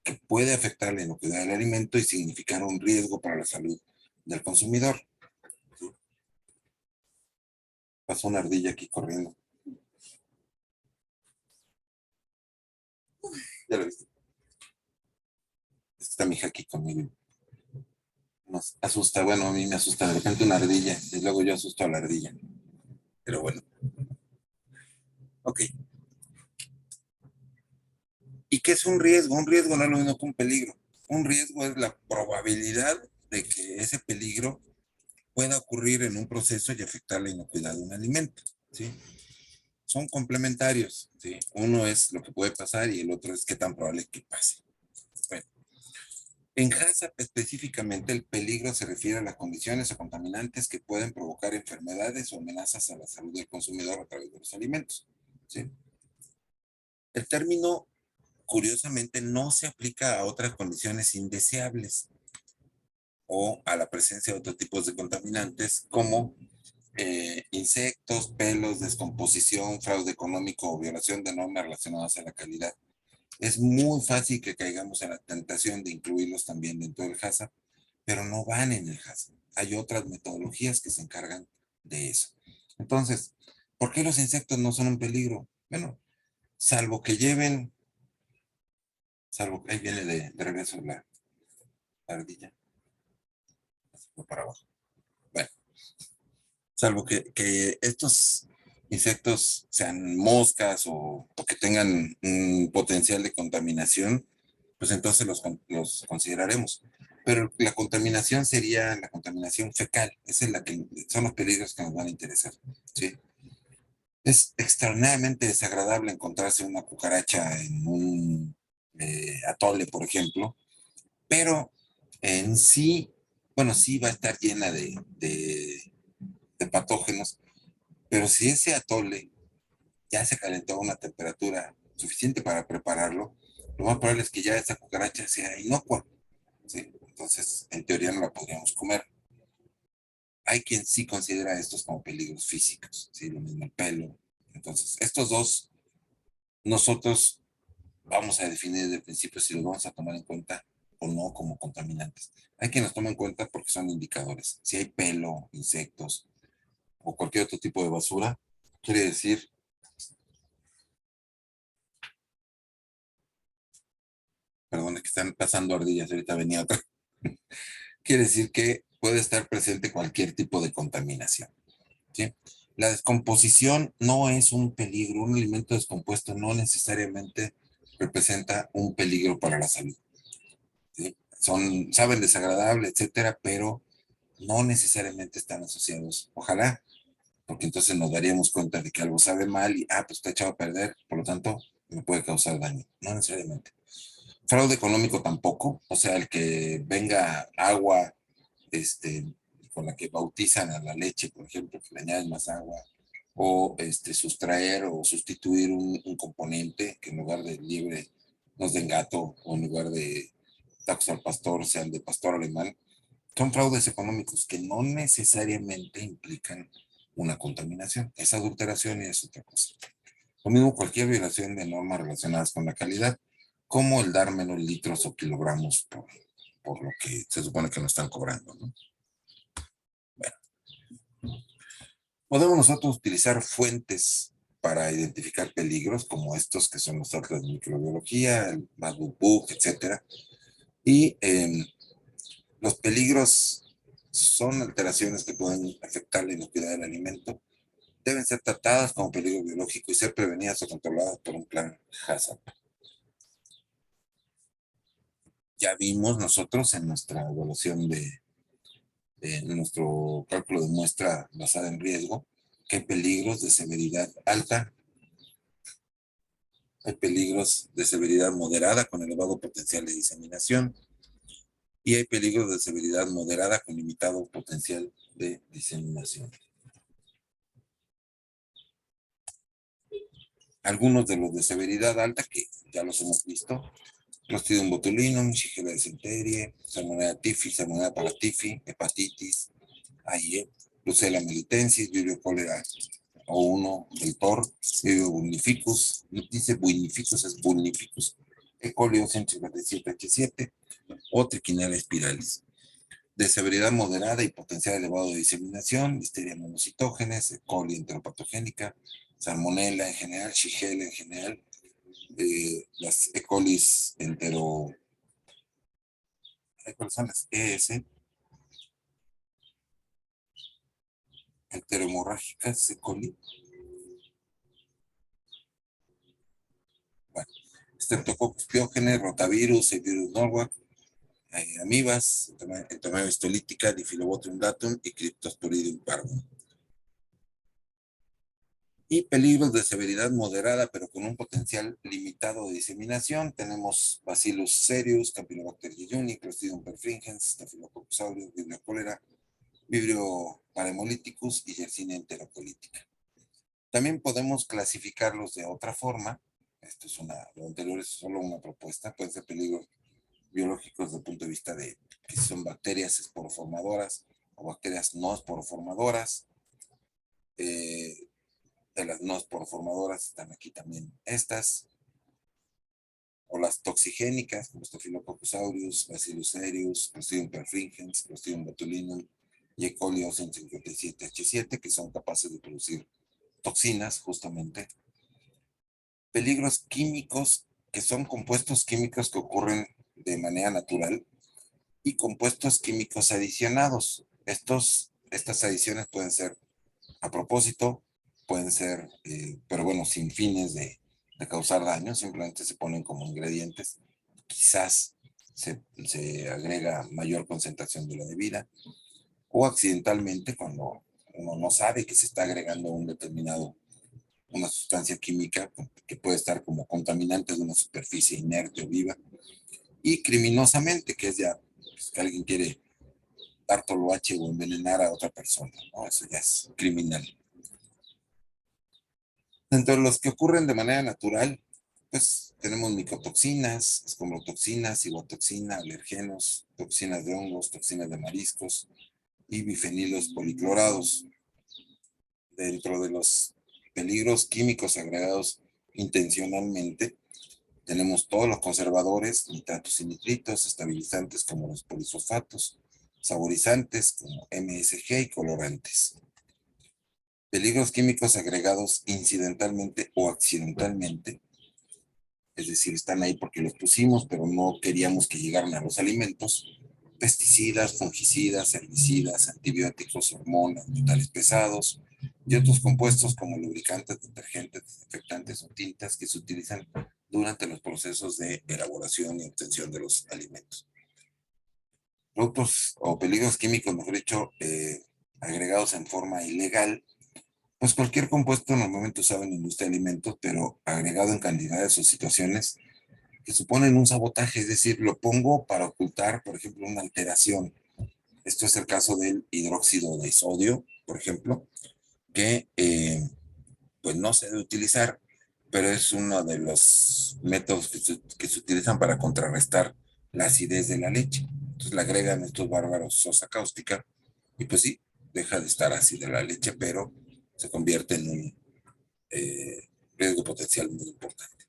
que puede afectar la inocuidad del alimento y significar un riesgo para la salud del consumidor. ¿Sí? Pasó una ardilla aquí corriendo. Ya lo viste. Está mi hija aquí conmigo. Nos asusta, bueno, a mí me asusta de repente una ardilla y luego yo asusto a la ardilla. Pero bueno, ok. ¿Y qué es un riesgo? Un riesgo no es lo mismo que un peligro. Un riesgo es la probabilidad de que ese peligro pueda ocurrir en un proceso y afectar la inocuidad de un alimento, ¿sí? Son complementarios, ¿sí? Uno es lo que puede pasar y el otro es qué tan probable es que pase. Bueno, en HACCP específicamente el peligro se refiere a las condiciones o contaminantes que pueden provocar enfermedades o amenazas a la salud del consumidor a través de los alimentos, ¿sí? El término, curiosamente, no se aplica a otras condiciones indeseables o a la presencia de otros tipos de contaminantes como insectos, pelos, descomposición, fraude económico o violación de normas relacionadas a la calidad. Es muy fácil que caigamos en la tentación de incluirlos también dentro del HACCP, pero no van en el HACCP. Hay otras metodologías que se encargan de eso. Entonces, ¿por qué los insectos no son un peligro? Bueno, salvo que lleven, salvo que ahí viene de regreso la ardilla, para abajo. Bueno, salvo que estos insectos sean moscas o que tengan un potencial de contaminación, pues entonces los consideraremos. Pero la contaminación sería la contaminación fecal, esa es la que son los peligros que nos van a interesar, ¿sí? Es extremadamente desagradable encontrarse una cucaracha en un atole, por ejemplo, pero en sí, bueno, sí va a estar llena de patógenos, Pero si ese atole ya se calentó a una temperatura suficiente para prepararlo, lo más probable es que ya esa cucaracha sea inocua, ¿sí? Entonces, en teoría no la podríamos comer. Hay quien sí considera estos como peligros físicos, ¿sí? Lo mismo el pelo. Entonces, estos dos, nosotros vamos a definir desde el principio si los vamos a tomar en cuenta o no como contaminantes. Hay quien los toma en cuenta porque son indicadores. Si hay pelo, insectos o cualquier otro tipo de basura, quiere decir, perdón, es que están pasando ardillas, ahorita venía otra, quiere decir que puede estar presente cualquier tipo de contaminación, ¿sí? La descomposición no es un peligro, un alimento descompuesto no necesariamente representa un peligro para la salud, ¿sí? Saben desagradable, etcétera, pero no necesariamente están asociados. Ojalá, porque entonces nos daríamos cuenta de que algo sabe mal y, pues está echado a perder, por lo tanto, me puede causar daño. No necesariamente. Fraude económico tampoco, o sea, el que venga agua, este, con la que bautizan a la leche, por ejemplo, que le añaden más agua, o sustraer o sustituir un componente que en lugar de liebre nos den gato, o en lugar de tacos al pastor sean de pastor alemán, son fraudes económicos que no necesariamente implican una contaminación, es adulteración y es otra cosa. Lo mismo cualquier violación de normas relacionadas con la calidad, como el dar menos litros o kilogramos por lo que se supone que nos están cobrando, ¿no? Bueno, podemos nosotros utilizar fuentes para identificar peligros como estos que son los atlas de microbiología, el Book, etcétera. Y los peligros son alteraciones que pueden afectar la inocuidad del alimento, deben ser tratadas como peligro biológico y ser prevenidas o controladas por un plan HACCP. Ya vimos nosotros en nuestra evaluación de nuestro cálculo de muestra basada en riesgo que hay peligros de severidad alta, hay peligros de severidad moderada con elevado potencial de diseminación y hay peligros de severidad moderada con limitado potencial de diseminación. Algunos de los de severidad alta, que ya los hemos visto: Clostridium botulinum, Shigella dysenterie, Salmonella typhi, Salmonella paratifi, hepatitis, AIE, Brucella melitensis, Vibrio cólera O1 del TOR, Vibrio bulnificus, dice bulnificus, es bulnificus, E. coli 157H7 o Trichinella spiralis. De severidad moderada y potencial elevado de diseminación, Listeria monocitógenes, E. coli enteropatogénica, Salmonella en general, Shigella en general, las E. colis ¿cuáles son las ES? Enterohemorrágicas, E. coli. Bueno, Streptococcus pyogenes, rotavirus, el virus Norwalk, amibas, entomemia histolítica, Diphyllobotrium datum y Cryptosporidium pardum. Y peligros de severidad moderada, pero con un potencial limitado de diseminación, tenemos Bacillus cereus, Campylobacter jejuni, Clostridium perfringens, Staphylococcus aureus, Vibrio cólera, Vibrio parahemolyticus y Yersinia enterocolítica. También podemos clasificarlos de otra forma. Esto es lo anterior es solo una propuesta. Pueden ser peligros biológicos desde el punto de vista de que son bacterias esporoformadoras o bacterias no esporoformadoras. De las no esporoformadoras están aquí también estas, o las toxigénicas, como Staphylococcus aureus, Bacillus cereus, Clostridium perfringens, Clostridium botulinum y E. coli 157H7, que son capaces de producir toxinas, justamente. Peligros químicos, que son compuestos químicos que ocurren de manera natural, y compuestos químicos adicionados. Estas adiciones pueden ser a propósito, pueden ser, pero bueno, sin fines de causar daño, simplemente se ponen como ingredientes. Quizás se agrega mayor concentración de la debida, o accidentalmente cuando uno no sabe que se está agregando una sustancia química que puede estar como contaminante de una superficie inerte o viva, y criminosamente, que es ya pues, que alguien quiere dar toloache o envenenar a otra persona, ¿no? Eso ya es criminal. Dentro de los que ocurren de manera natural, pues tenemos micotoxinas, escombrotoxinas, cigotoxina, alergenos, toxinas de hongos, toxinas de mariscos y bifenilos policlorados. Dentro de los peligros químicos agregados intencionalmente, tenemos todos los conservadores, nitratos y nitritos, estabilizantes como los polisulfatos, saborizantes como MSG y colorantes. Peligros químicos agregados incidentalmente o accidentalmente, es decir, están ahí porque los pusimos, pero no queríamos que llegaran a los alimentos. Pesticidas, fungicidas, herbicidas, antibióticos, hormonas, metales pesados y otros compuestos como lubricantes, detergentes, desinfectantes o tintas que se utilizan durante los procesos de elaboración y obtención de los alimentos. Productos o peligros químicos, mejor dicho, agregados en forma ilegal, pues cualquier compuesto normalmente usado en la industria de alimentos, pero agregado en cantidades o situaciones que suponen un sabotaje, es decir, lo pongo para ocultar, por ejemplo, una alteración. Esto es el caso del hidróxido de sodio, por ejemplo, que pues no se debe utilizar, pero es uno de los métodos que se utilizan para contrarrestar la acidez de la leche. Entonces le agregan estos bárbaros sosa cáustica y pues sí, deja de estar ácida la leche, pero se convierte en un riesgo potencial muy importante.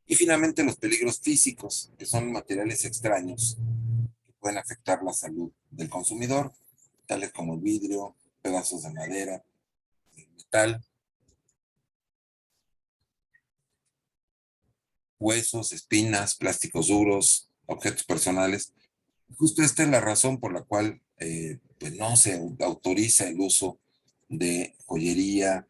Y finalmente los peligros físicos, que son materiales extraños que pueden afectar la salud del consumidor, tales como el vidrio, pedazos de madera, metal, huesos, espinas, plásticos duros, objetos personales. Justo esta es la razón por la cual pues no se autoriza el uso de joyería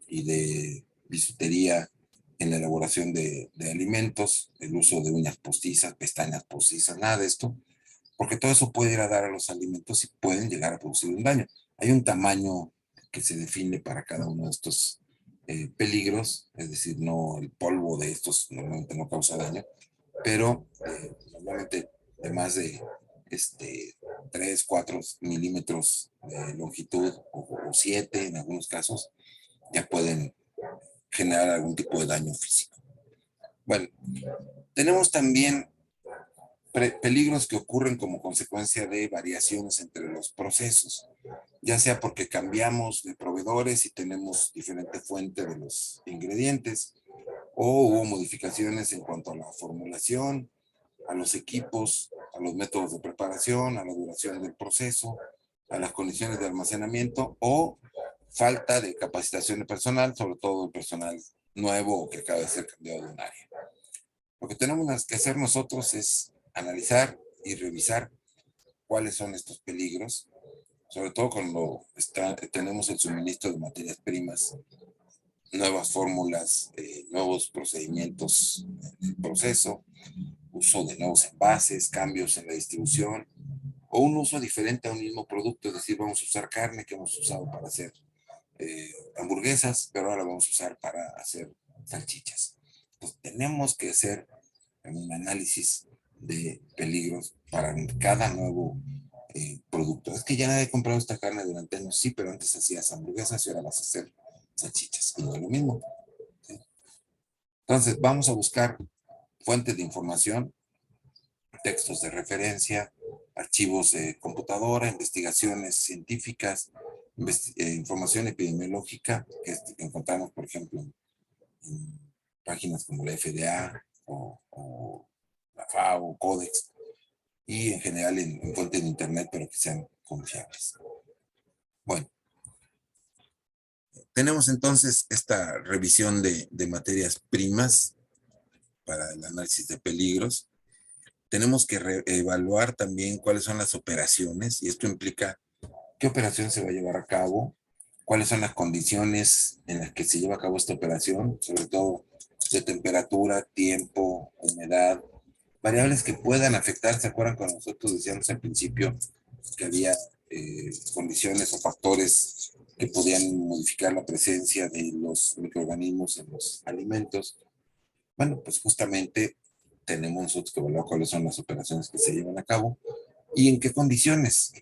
y de bisutería en la elaboración de alimentos, el uso de uñas postizas, pestañas postizas, nada de esto, porque todo eso puede ir a dar a los alimentos y pueden llegar a producir un daño. Hay un tamaño que se define para cada uno de estos peligros, es decir, no el polvo de estos normalmente no causa daño, pero normalmente de más de 3, 4 milímetros de longitud o 7 en algunos casos, ya pueden generar algún tipo de daño físico. Bueno, tenemos también peligros que ocurren como consecuencia de variaciones entre los procesos, ya sea porque cambiamos de proveedores y tenemos diferente fuente de los ingredientes, o hubo modificaciones en cuanto a la formulación, a los equipos, a los métodos de preparación, a la duración del proceso, a las condiciones de almacenamiento o falta de capacitación de personal, sobre todo el personal nuevo o que acaba de ser cambiado de un área. Lo que tenemos que hacer nosotros es analizar y revisar cuáles son estos peligros, sobre todo cuando tenemos el suministro de materias primas, nuevas fórmulas, nuevos procedimientos en el proceso, uso de nuevos envases, cambios en la distribución, o un uso diferente a un mismo producto, es decir, vamos a usar carne que hemos usado para hacer hamburguesas, pero ahora vamos a usar para hacer salchichas. Entonces, tenemos que hacer un análisis de peligros para cada nuevo producto. Es que ya nadie ha comprado esta carne durante años, sí, pero antes hacías hamburguesas y ahora vas a hacer salchichas. Y no es lo mismo. ¿Sí? Entonces, vamos a buscar fuentes de información, textos de referencia, archivos de computadora, investigaciones científicas, información epidemiológica que encontramos, por ejemplo, en páginas como la FDA o la FAO, Codex, y en general en fuentes de Internet, pero que sean confiables. Bueno, tenemos entonces esta revisión de materias primas para el análisis de peligros. Tenemos que evaluar también cuáles son las operaciones, y esto implica qué operación se va a llevar a cabo, cuáles son las condiciones en las que se lleva a cabo esta operación, sobre todo de temperatura, tiempo, humedad, variables que puedan afectar. ¿Se acuerdan cuando nosotros decíamos al principio que había condiciones o factores que podían modificar la presencia de los microorganismos en los alimentos? Bueno, pues justamente tenemos nosotros que evaluar cuáles son las operaciones que se llevan a cabo y en qué condiciones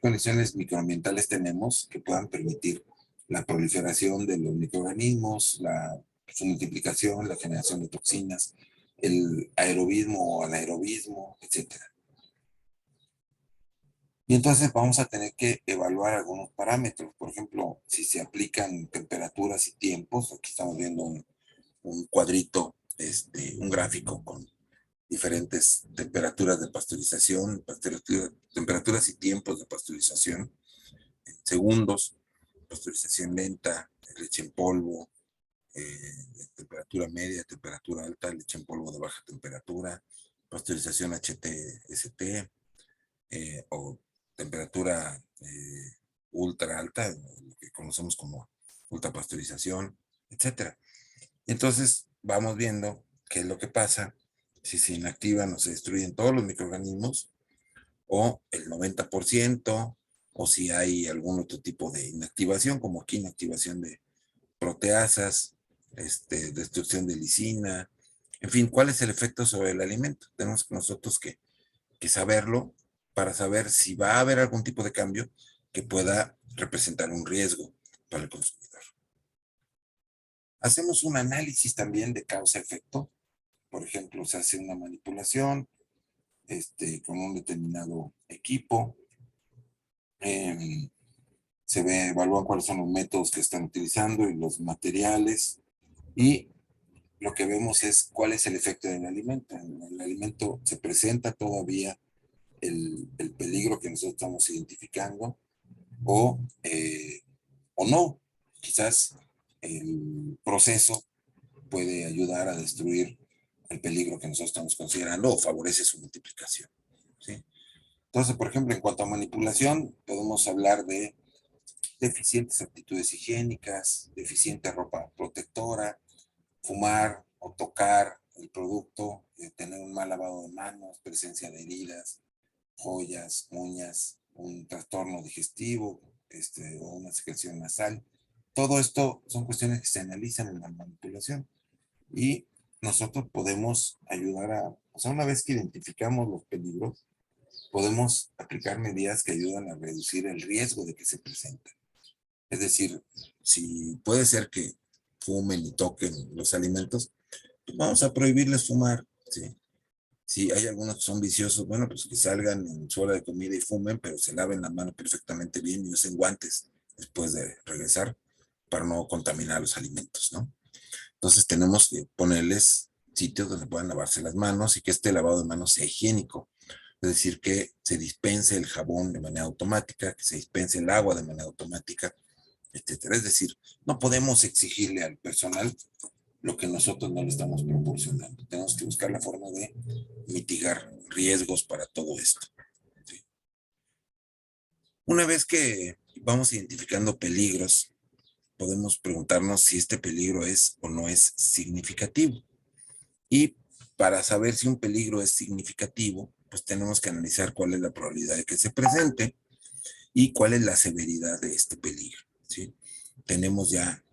microambientales tenemos que puedan permitir la proliferación de los microorganismos, la su multiplicación, la generación de toxinas, el aerobismo o anaerobismo, etcétera. Y entonces vamos a tener que evaluar algunos parámetros. Por ejemplo, si se aplican temperaturas y tiempos, aquí estamos viendo un cuadrito, un gráfico con diferentes temperaturas de pasteurización, temperaturas y tiempos de pasteurización, en segundos, pasteurización lenta, leche en polvo, temperatura media, temperatura alta, leche en polvo de baja temperatura, pasteurización HTST, o temperatura ultra alta, lo que conocemos como ultrapasteurización, etcétera. Entonces vamos viendo qué es lo que pasa si se inactivan o se destruyen todos los microorganismos, o el 90%, o si hay algún otro tipo de inactivación, como aquí inactivación de proteasas, destrucción de lisina, en fin, ¿cuál es el efecto sobre el alimento? Tenemos nosotros que saberlo para saber si va a haber algún tipo de cambio que pueda representar un riesgo para el consumidor. Hacemos un análisis también de causa-efecto. Por ejemplo, se hace una manipulación con un determinado equipo. Se evalúan cuáles son los métodos que están utilizando y los materiales. Y lo que vemos es cuál es el efecto del alimento. En el alimento se presenta todavía el peligro que nosotros estamos identificando, o no. Quizás el proceso puede ayudar a destruir el peligro que nosotros estamos considerando o favorece su multiplicación, ¿sí? Entonces, por ejemplo, en cuanto a manipulación, podemos hablar de deficientes actitudes higiénicas, deficiente ropa protectora, fumar o tocar el producto, tener un mal lavado de manos, presencia de heridas, joyas, uñas, un trastorno digestivo, o una secreción nasal. Todo esto son cuestiones que se analizan en la manipulación y nosotros podemos ayudar o sea, una vez que identificamos los peligros, podemos aplicar medidas que ayudan a reducir el riesgo de que se presenten. Es decir, si puede ser que fumen y toquen los alimentos, pues vamos a prohibirles fumar, ¿sí? Si hay algunos que son viciosos, bueno, pues que salgan en su hora de comida y fumen, pero se laven la mano perfectamente bien y usen guantes después de regresar para no contaminar los alimentos, ¿no? Entonces tenemos que ponerles sitios donde puedan lavarse las manos y que este lavado de manos sea higiénico. Es decir, que se dispense el jabón de manera automática, que se dispense el agua de manera automática, etcétera. Es decir, no podemos exigirle al personal lo que nosotros no le estamos proporcionando. Tenemos que buscar la forma de mitigar riesgos para todo esto. ¿Sí? Una vez que vamos identificando peligros, podemos preguntarnos si este peligro es o no es significativo. Y para saber si un peligro es significativo, pues tenemos que analizar cuál es la probabilidad de que se presente y cuál es la severidad de este peligro, ¿sí? Tenemos ya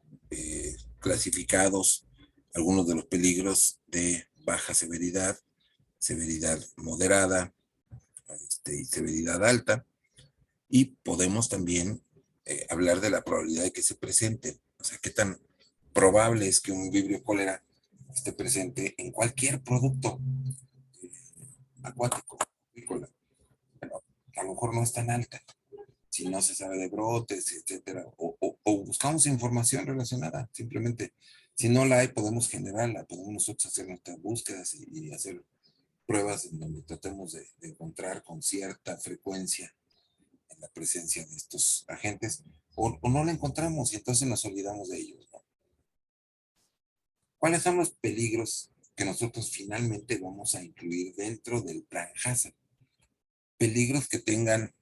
clasificados algunos de los peligros de baja severidad, severidad moderada, y severidad alta, y podemos también hablar de la probabilidad de que se presente, o sea, qué tan probable es que un vibrio cólera esté presente en cualquier producto acuático, agrícola. Pero a lo mejor no es tan alta, si no se sabe de brotes, etcétera, o buscamos información relacionada, simplemente, si no la hay, podemos generarla, podemos nosotros hacer nuestras búsquedas y hacer pruebas en donde tratemos de encontrar con cierta frecuencia en la presencia de estos agentes, o no la encontramos y entonces nos olvidamos de ellos, ¿no? ¿Cuáles son los peligros que nosotros finalmente vamos a incluir dentro del plan Hazard? Peligros que tengan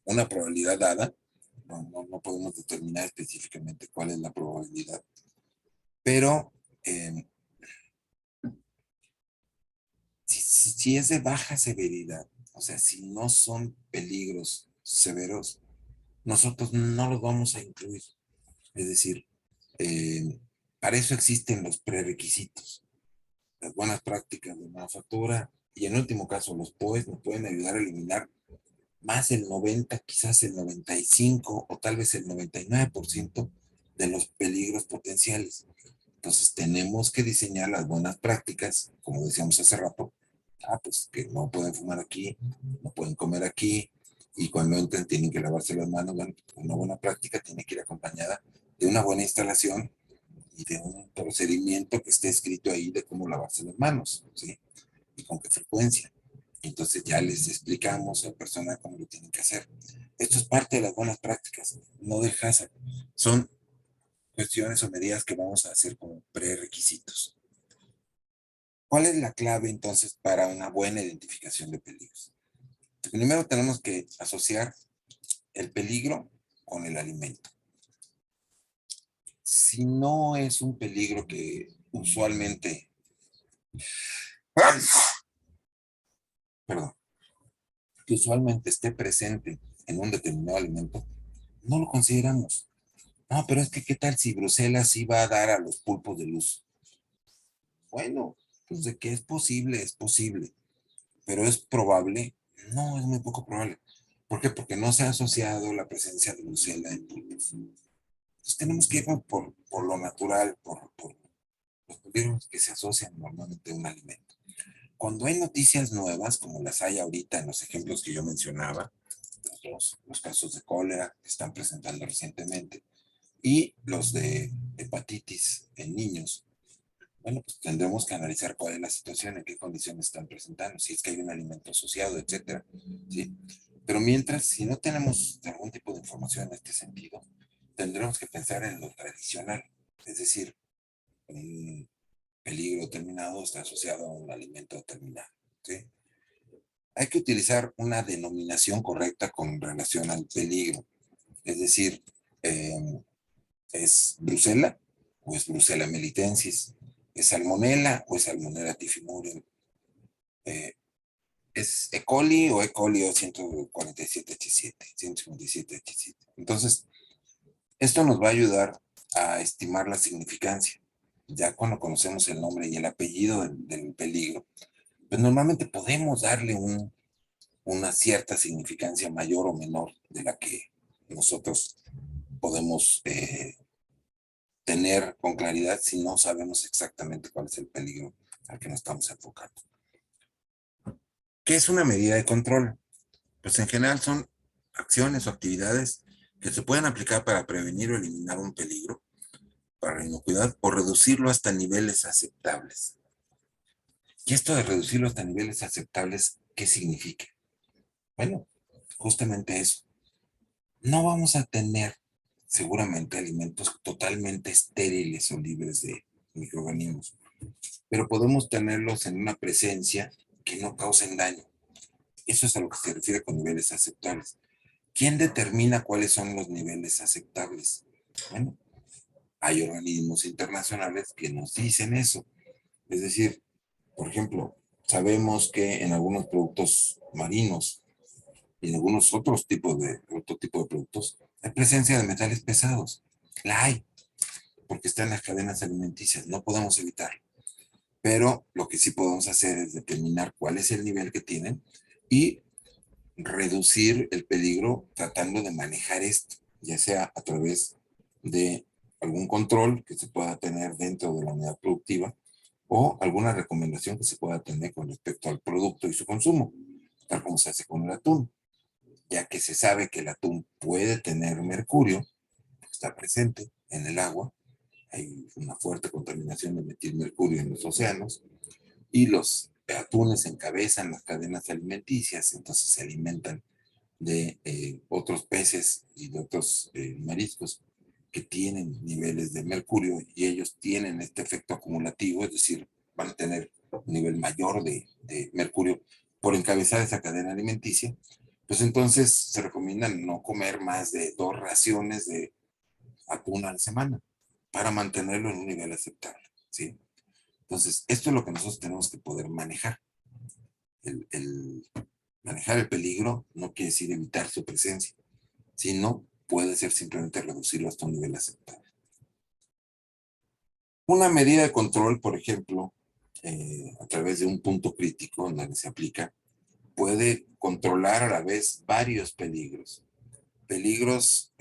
una probabilidad dada, no podemos determinar específicamente cuál es la probabilidad, pero si es de baja severidad, o sea, si no son peligros severos, nosotros no los vamos a incluir. Es decir, eh, para eso existen los prerequisitos, las buenas prácticas de manufactura y en último caso los POEs nos pueden ayudar a eliminar más del 90, quizás el 95 o tal vez el 99% de los peligros potenciales. Entonces tenemos que diseñar las buenas prácticas, como decíamos hace rato, pues que no pueden fumar aquí, no pueden comer aquí, y cuando entren tienen que lavarse las manos. Bueno, una buena práctica tiene que ir acompañada de una buena instalación y de un procedimiento que esté escrito ahí de cómo lavarse las manos, ¿sí? Y con qué frecuencia. Entonces ya les explicamos al personal cómo lo tienen que hacer. Esto es parte de las buenas prácticas, no del hazard. Son cuestiones o medidas que vamos a hacer como prerequisitos. ¿Cuál es la clave entonces para una buena identificación de peligros? Primero tenemos que asociar el peligro con el alimento. Si no es un peligro que usualmente, perdón, que usualmente esté presente en un determinado alimento, no lo consideramos. No, pero es que ¿qué tal si Bruselas iba a dar a los pulpos de luz? Bueno, pues de que es posible, pero es probable, no, es muy poco probable. ¿Por qué? Porque no se ha asociado la presencia de Bruselas en pulpos. Entonces tenemos que ir por lo natural, por los peligros que se asocian normalmente a un alimento. Cuando hay noticias nuevas, como las hay ahorita en los ejemplos que yo mencionaba, los casos de cólera que están presentando recientemente y los de hepatitis en niños, bueno, pues tendremos que analizar cuál es la situación, en qué condiciones están presentando, si es que hay un alimento asociado, etcétera, ¿sí? Pero mientras, si no tenemos algún tipo de información en este sentido, tendremos que pensar en lo tradicional, es decir, un peligro determinado está asociado a un alimento determinado, ¿sí? Hay que utilizar una denominación correcta con relación al peligro, es decir, eh, ¿es Brucella o es Brucella melitensis? ¿Es Salmonella o es Salmonella typhimurium? Eh, ¿Es E. coli o E. coli o 147H7, 157H7? Entonces, esto nos va a ayudar a estimar la significancia. Ya cuando conocemos el nombre y el apellido del peligro, pues normalmente podemos darle una cierta significancia mayor o menor de la que nosotros podemos tener con claridad si no sabemos exactamente cuál es el peligro al que nos estamos enfocando. ¿Qué es una medida de control? Pues en general son acciones o actividades que se pueden aplicar para prevenir o eliminar un peligro, para la inocuidad o reducirlo hasta niveles aceptables. ¿Y esto de reducirlo hasta niveles aceptables, qué significa? Bueno, justamente eso. No vamos a tener seguramente alimentos totalmente estériles o libres de microorganismos, pero podemos tenerlos en una presencia que no causen daño. Eso es a lo que se refiere con niveles aceptables. ¿Quién determina cuáles son los niveles aceptables? Bueno, hay organismos internacionales que nos dicen eso. Es decir, por ejemplo, sabemos que en algunos productos marinos y en algunos otro tipo de productos hay presencia de metales pesados. La hay, porque está en las cadenas alimenticias, no podemos evitarlo. Pero lo que sí podemos hacer es determinar cuál es el nivel que tienen y reducir el peligro tratando de manejar esto, ya sea a través de algún control que se pueda tener dentro de la unidad productiva o alguna recomendación que se pueda tener con respecto al producto y su consumo, tal como se hace con el atún, ya que se sabe que el atún puede tener mercurio, está presente en el agua, hay una fuerte contaminación de metilmercurio en los océanos, y los atunes encabezan las cadenas alimenticias, entonces se alimentan de otros peces y de otros mariscos que tienen niveles de mercurio y ellos tienen este efecto acumulativo, es decir, van a tener un nivel mayor de mercurio por encabezar esa cadena alimenticia, pues entonces se recomienda no comer más de 2 raciones de atún a la semana para mantenerlo en un nivel aceptable, ¿sí? Entonces, esto es lo que nosotros tenemos que poder manejar. El manejar el peligro no quiere decir evitar su presencia, sino puede ser simplemente reducirlo hasta un nivel aceptable. Una medida de control, por ejemplo, a través de un punto crítico en donde se aplica, puede controlar a la vez varios peligros. Peligros,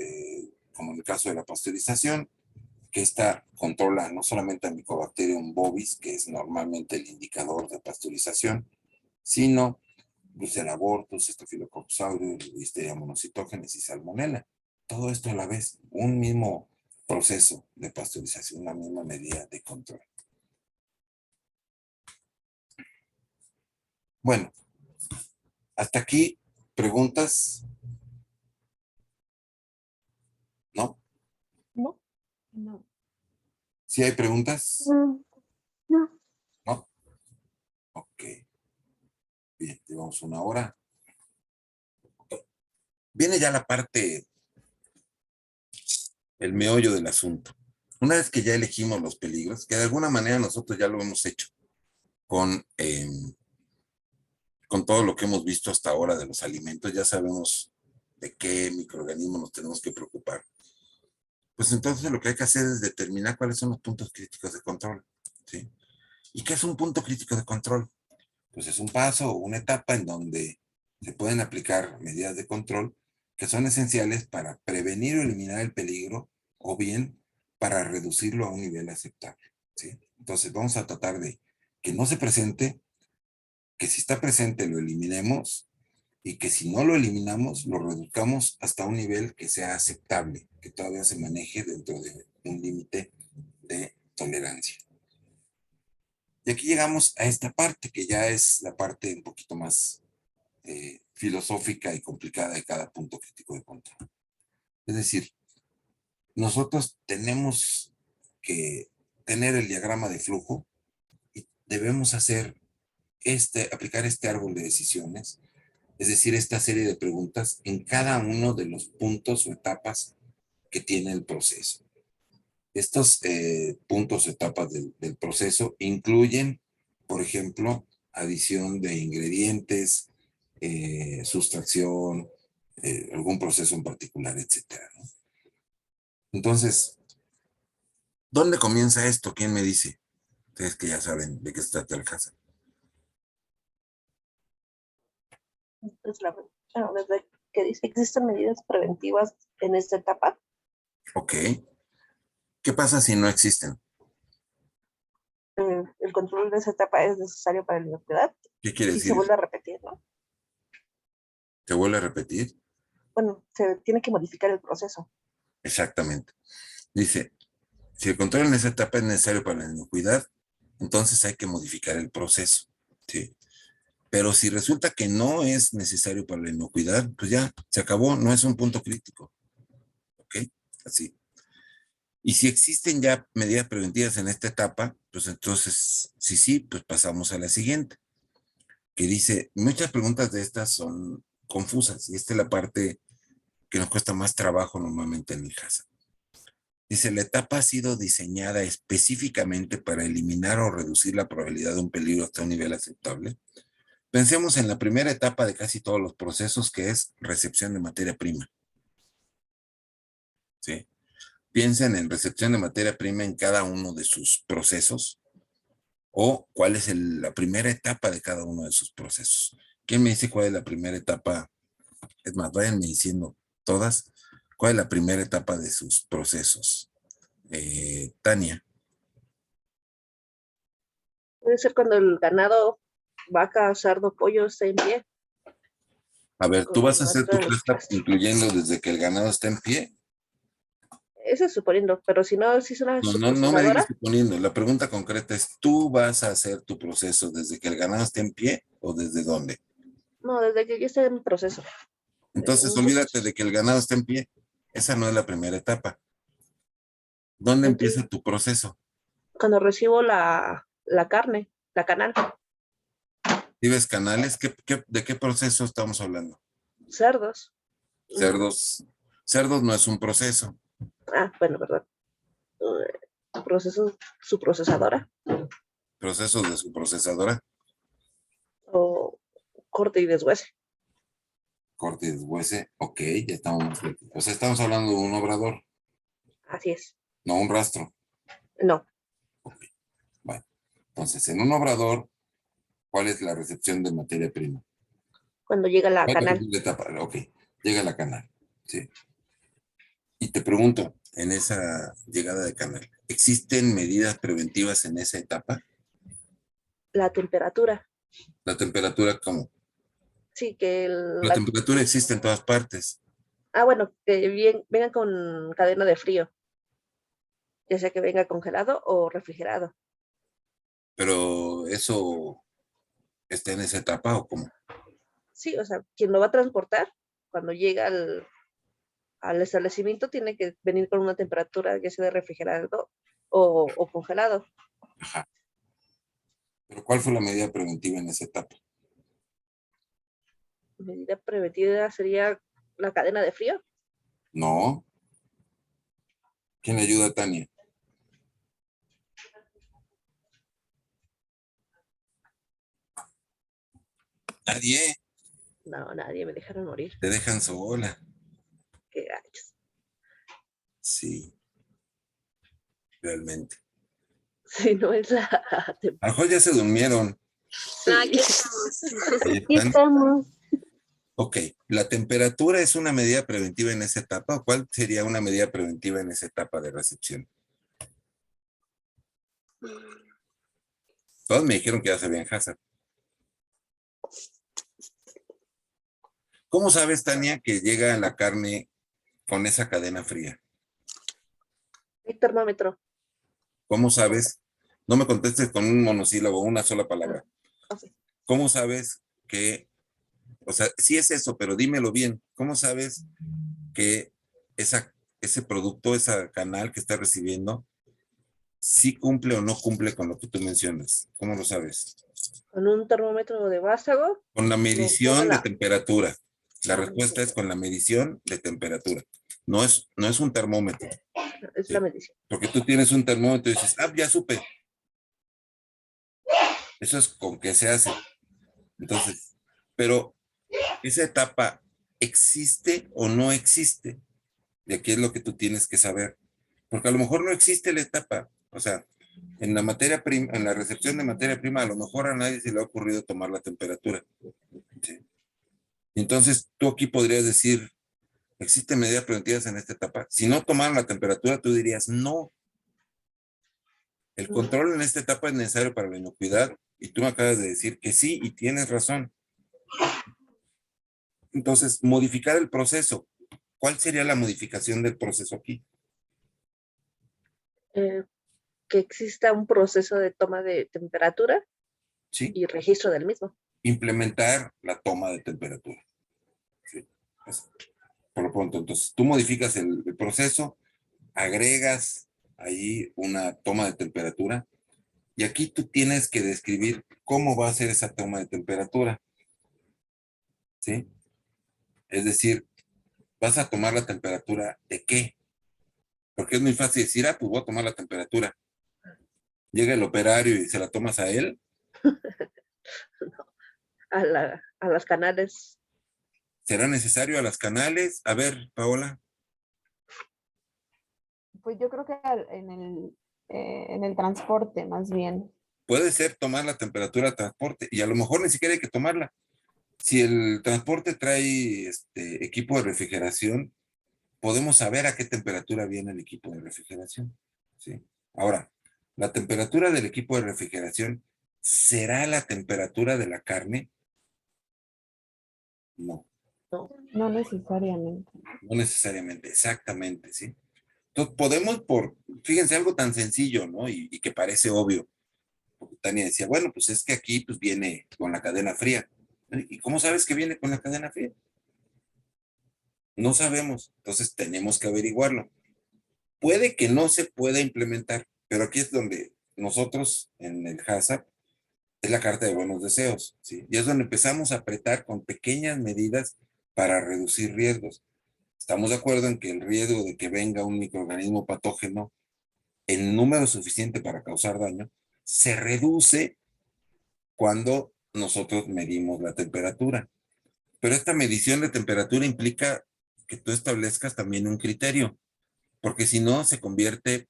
como en el caso de la pasteurización, que esta controla no solamente a Mycobacterium bovis, que es normalmente el indicador de pasteurización, sino Brucella abortus, Staphylococcus aureus, Listeria monocytogenes y Salmonella. Todo esto a la vez, un mismo proceso de pasteurización, una misma medida de control. Bueno, hasta aquí, ¿preguntas? ¿No? No. No. ¿Sí hay preguntas? No. ¿No? Ok. Bien, llevamos una hora. Viene ya la parte, el meollo del asunto. Una vez que ya elegimos los peligros, que de alguna manera nosotros ya lo hemos hecho con, con todo lo que hemos visto hasta ahora de los alimentos, ya sabemos de qué microorganismos nos tenemos que preocupar. Pues entonces lo que hay que hacer es determinar cuáles son los puntos críticos de control, ¿sí? ¿Y qué es un punto crítico de control? Pues es un paso o una etapa en donde se pueden aplicar medidas de control que son esenciales para prevenir o eliminar el peligro o bien para reducirlo a un nivel aceptable, ¿sí? Entonces vamos a tratar de que no se presente, que si está presente lo eliminemos y que si no lo eliminamos lo reduzcamos hasta un nivel que sea aceptable, que todavía se maneje dentro de un límite de tolerancia. Y aquí llegamos a esta parte que ya es la parte un poquito más filosófica y complicada de cada punto crítico de control. Es decir, nosotros tenemos que tener el diagrama de flujo y debemos aplicar este árbol de decisiones, es decir, esta serie de preguntas en cada uno de los puntos o etapas que tiene el proceso. Estos puntos o etapas del proceso incluyen, por ejemplo, adición de ingredientes, sustracción, algún proceso en particular, etcétera, ¿no? Entonces, ¿dónde comienza esto? ¿Quién me dice? Ustedes que ya saben de qué se trata el caso. Es desde que dice existen medidas preventivas en esta etapa. Ok. ¿Qué pasa si no existen? El control de esa etapa es necesario para la inocuidad. ¿Qué quiere Si decir se eso? vuelve a repetir, ¿no? ¿Te vuelve a repetir? Bueno, se tiene que modificar el proceso. Exactamente. Dice, si el control en esa etapa es necesario para la inocuidad, entonces hay que modificar el proceso, ¿sí? Pero si resulta que no es necesario para la inocuidad, pues ya, se acabó, no es un punto crítico, ¿ok? Así. Y si existen ya medidas preventivas en esta etapa, pues entonces, sí, pues pasamos a la siguiente, que dice, muchas preguntas de estas son confusas, y esta es la parte que nos cuesta más trabajo normalmente en el HACCP. Dice, la etapa ha sido diseñada específicamente para eliminar o reducir la probabilidad de un peligro hasta un nivel aceptable. Pensemos en la primera etapa de casi todos los procesos, que es recepción de materia prima, ¿sí? Piensen en recepción de materia prima en cada uno de sus procesos o cuál es la primera etapa de cada uno de sus procesos. ¿Quién me dice cuál es la primera etapa? Es más, váyanme diciendo todas, cuál es la primera etapa de sus procesos. Tania. Puede ser cuando el ganado, vaca, cerdo, pollo esté en pie, A ver, ¿tú vas a con hacer altura tu de los clase pastos. incluyendo desde que el ganado está en pie? Eso es suponiendo, pero si no, si es una No me digas subprocesadora, suponiendo. La pregunta concreta es, ¿tú vas a hacer tu proceso desde que el ganado esté en pie o desde dónde? no, desde que ya esté en proceso, en Entonces, un olvídate proceso. de que el ganado esté en pie. Esa no es la primera etapa. ¿Dónde Entonces, empieza tu proceso? cuando recibo la carne, la canal, ¿Vives canales? ¿De qué proceso estamos hablando? cerdos. Cerdos. Cerdos no es un proceso. Bueno, perdón. Proceso, su procesadora Procesos de su procesadora, o corte y deshuese. corte y deshuese. Ok, ya estamos. O sea, estamos hablando de un obrador, Así es. no un rastro. No, Ok, bueno. Entonces, en un obrador, ¿cuál es la recepción de materia prima? cuando llega la ¿Cuál es la canal. segunda etapa? Ok, llega a la canal. Sí. Y te pregunto, en esa llegada de canal? ¿Existen medidas preventivas en esa etapa? La temperatura. La temperatura, ¿cómo? Sí, que La temperatura existe en todas partes, bueno, que venga con cadena de frío, ya sea que venga congelado o refrigerado. pero eso está en esa etapa o cómo? Sí, o sea, quien lo va a transportar, cuando llega al establecimiento, tiene que venir con una temperatura, ya sea de refrigerado o congelado. Ajá. Pero ¿cuál fue la medida preventiva en esa etapa? Medida preventiva sería la cadena de frío. No. ¿Quién le ayuda a Tania? Nadie. No, nadie me dejaron morir. Te dejan sola. Qué gachos. Sí, realmente. Si no es la A lo mejor ya se durmieron. sí. Aquí estamos. Ahí Aquí están. estamos. Ok, ¿la temperatura es una medida preventiva en esa etapa? ¿O cuál sería una medida preventiva en esa etapa de recepción? Todos me dijeron que ya sabían Hazard. ¿Cómo sabes, Tania, que llega la carne con esa cadena fría? El termómetro. ¿Cómo sabes? No me contestes con un monosílabo, una sola palabra. Okay. ¿Cómo sabes que, o sea, sí es eso, pero dímelo bien, ¿cómo sabes que ese producto, ese canal que está recibiendo, sí cumple o no cumple con lo que tú mencionas? ¿Cómo lo sabes? Con un termómetro de vástago, Con la lo pongo medición de temperatura. La ah, respuesta es con la medición de temperatura. No es un termómetro. es la ¿Sí? medición. Porque tú tienes un termómetro y dices, ya supe. Eso es con que se hace. Entonces, pero esa etapa existe o no existe. De aquí es lo que tú tienes que saber. Porque a lo mejor no existe la etapa. O sea, en la materia prima, en la recepción de materia prima, a lo mejor a nadie se le ha ocurrido tomar la temperatura. ¿Sí? Entonces, tú aquí podrías decir, ¿existen medidas preventivas en esta etapa? Si no tomaron la temperatura, tú dirías, no. El control en esta etapa es necesario para la inocuidad y tú me acabas de decir que sí y tienes razón. Entonces, modificar el proceso. ¿Cuál sería la modificación del proceso aquí? Que exista un proceso de toma de temperatura ¿Sí? y registro del mismo. Implementar la toma de temperatura. ¿Sí? Por lo pronto, entonces, tú modificas el proceso, agregas ahí una toma de temperatura y aquí tú tienes que describir cómo va a ser esa toma de temperatura. ¿Sí? Es decir, vas a tomar la temperatura de qué. Porque es muy fácil decir, pues voy a tomar la temperatura. Llega el operario y se la tomas a él. A las canales. ¿Será necesario a las canales? A ver, Paola. Pues yo creo que en el transporte, más bien. Puede ser tomar la temperatura de transporte y a lo mejor ni siquiera hay que tomarla. Si el transporte trae equipo de refrigeración, podemos saber a qué temperatura viene el equipo de refrigeración. ¿Sí? Ahora, la temperatura del equipo de refrigeración, ¿será la temperatura de la carne? No, No. No necesariamente. no necesariamente, exactamente, ¿sí? Entonces podemos fíjense, algo tan sencillo, ¿no? Y que parece obvio. Porque Tania decía, bueno, pues es que aquí pues viene con la cadena fría. ¿Y cómo sabes que viene con la cadena fría? No sabemos, entonces tenemos que averiguarlo. Puede que no se pueda implementar, pero aquí es donde nosotros en el HACCP es la carta de buenos deseos, ¿sí? Y es donde empezamos a apretar con pequeñas medidas para reducir riesgos. Estamos de acuerdo en que el riesgo de que venga un microorganismo patógeno en número suficiente para causar daño se reduce cuando nosotros medimos la temperatura. Pero esta medición de temperatura implica que tú establezcas también un criterio, porque si no se convierte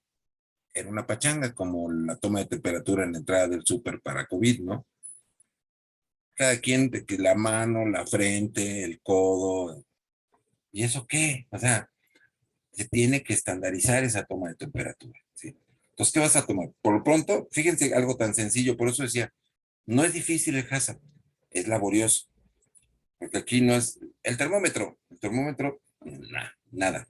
en una pachanga, como la toma de temperatura en la entrada del súper para COVID, ¿no? Cada quien de que la mano, la frente, el codo, ¿y eso qué? O sea, se tiene que estandarizar esa toma de temperatura, ¿sí? Entonces, ¿qué vas a tomar? Por lo pronto, fíjense algo tan sencillo, por eso decía, no es difícil el HACCP, es laborioso, porque aquí no es el termómetro, nada.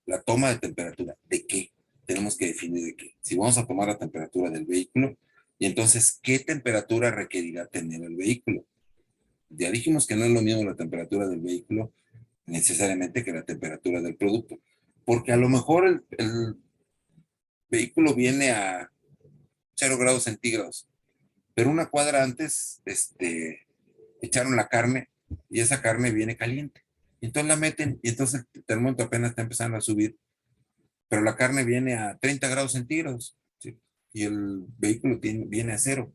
La toma de temperatura, ¿de qué? Tenemos que definir de qué. Si vamos a tomar la temperatura del vehículo, y entonces, ¿qué temperatura requerirá tener el vehículo? Ya dijimos que no es lo mismo la temperatura del vehículo necesariamente que la temperatura del producto, porque a lo mejor el vehículo viene a 0 °C, pero una cuadra antes echaron la carne y esa carne viene caliente. Y entonces la meten y entonces el termómetro apenas está empezando a subir, pero la carne viene a 30 °C, ¿sí? Y el vehículo viene a 0.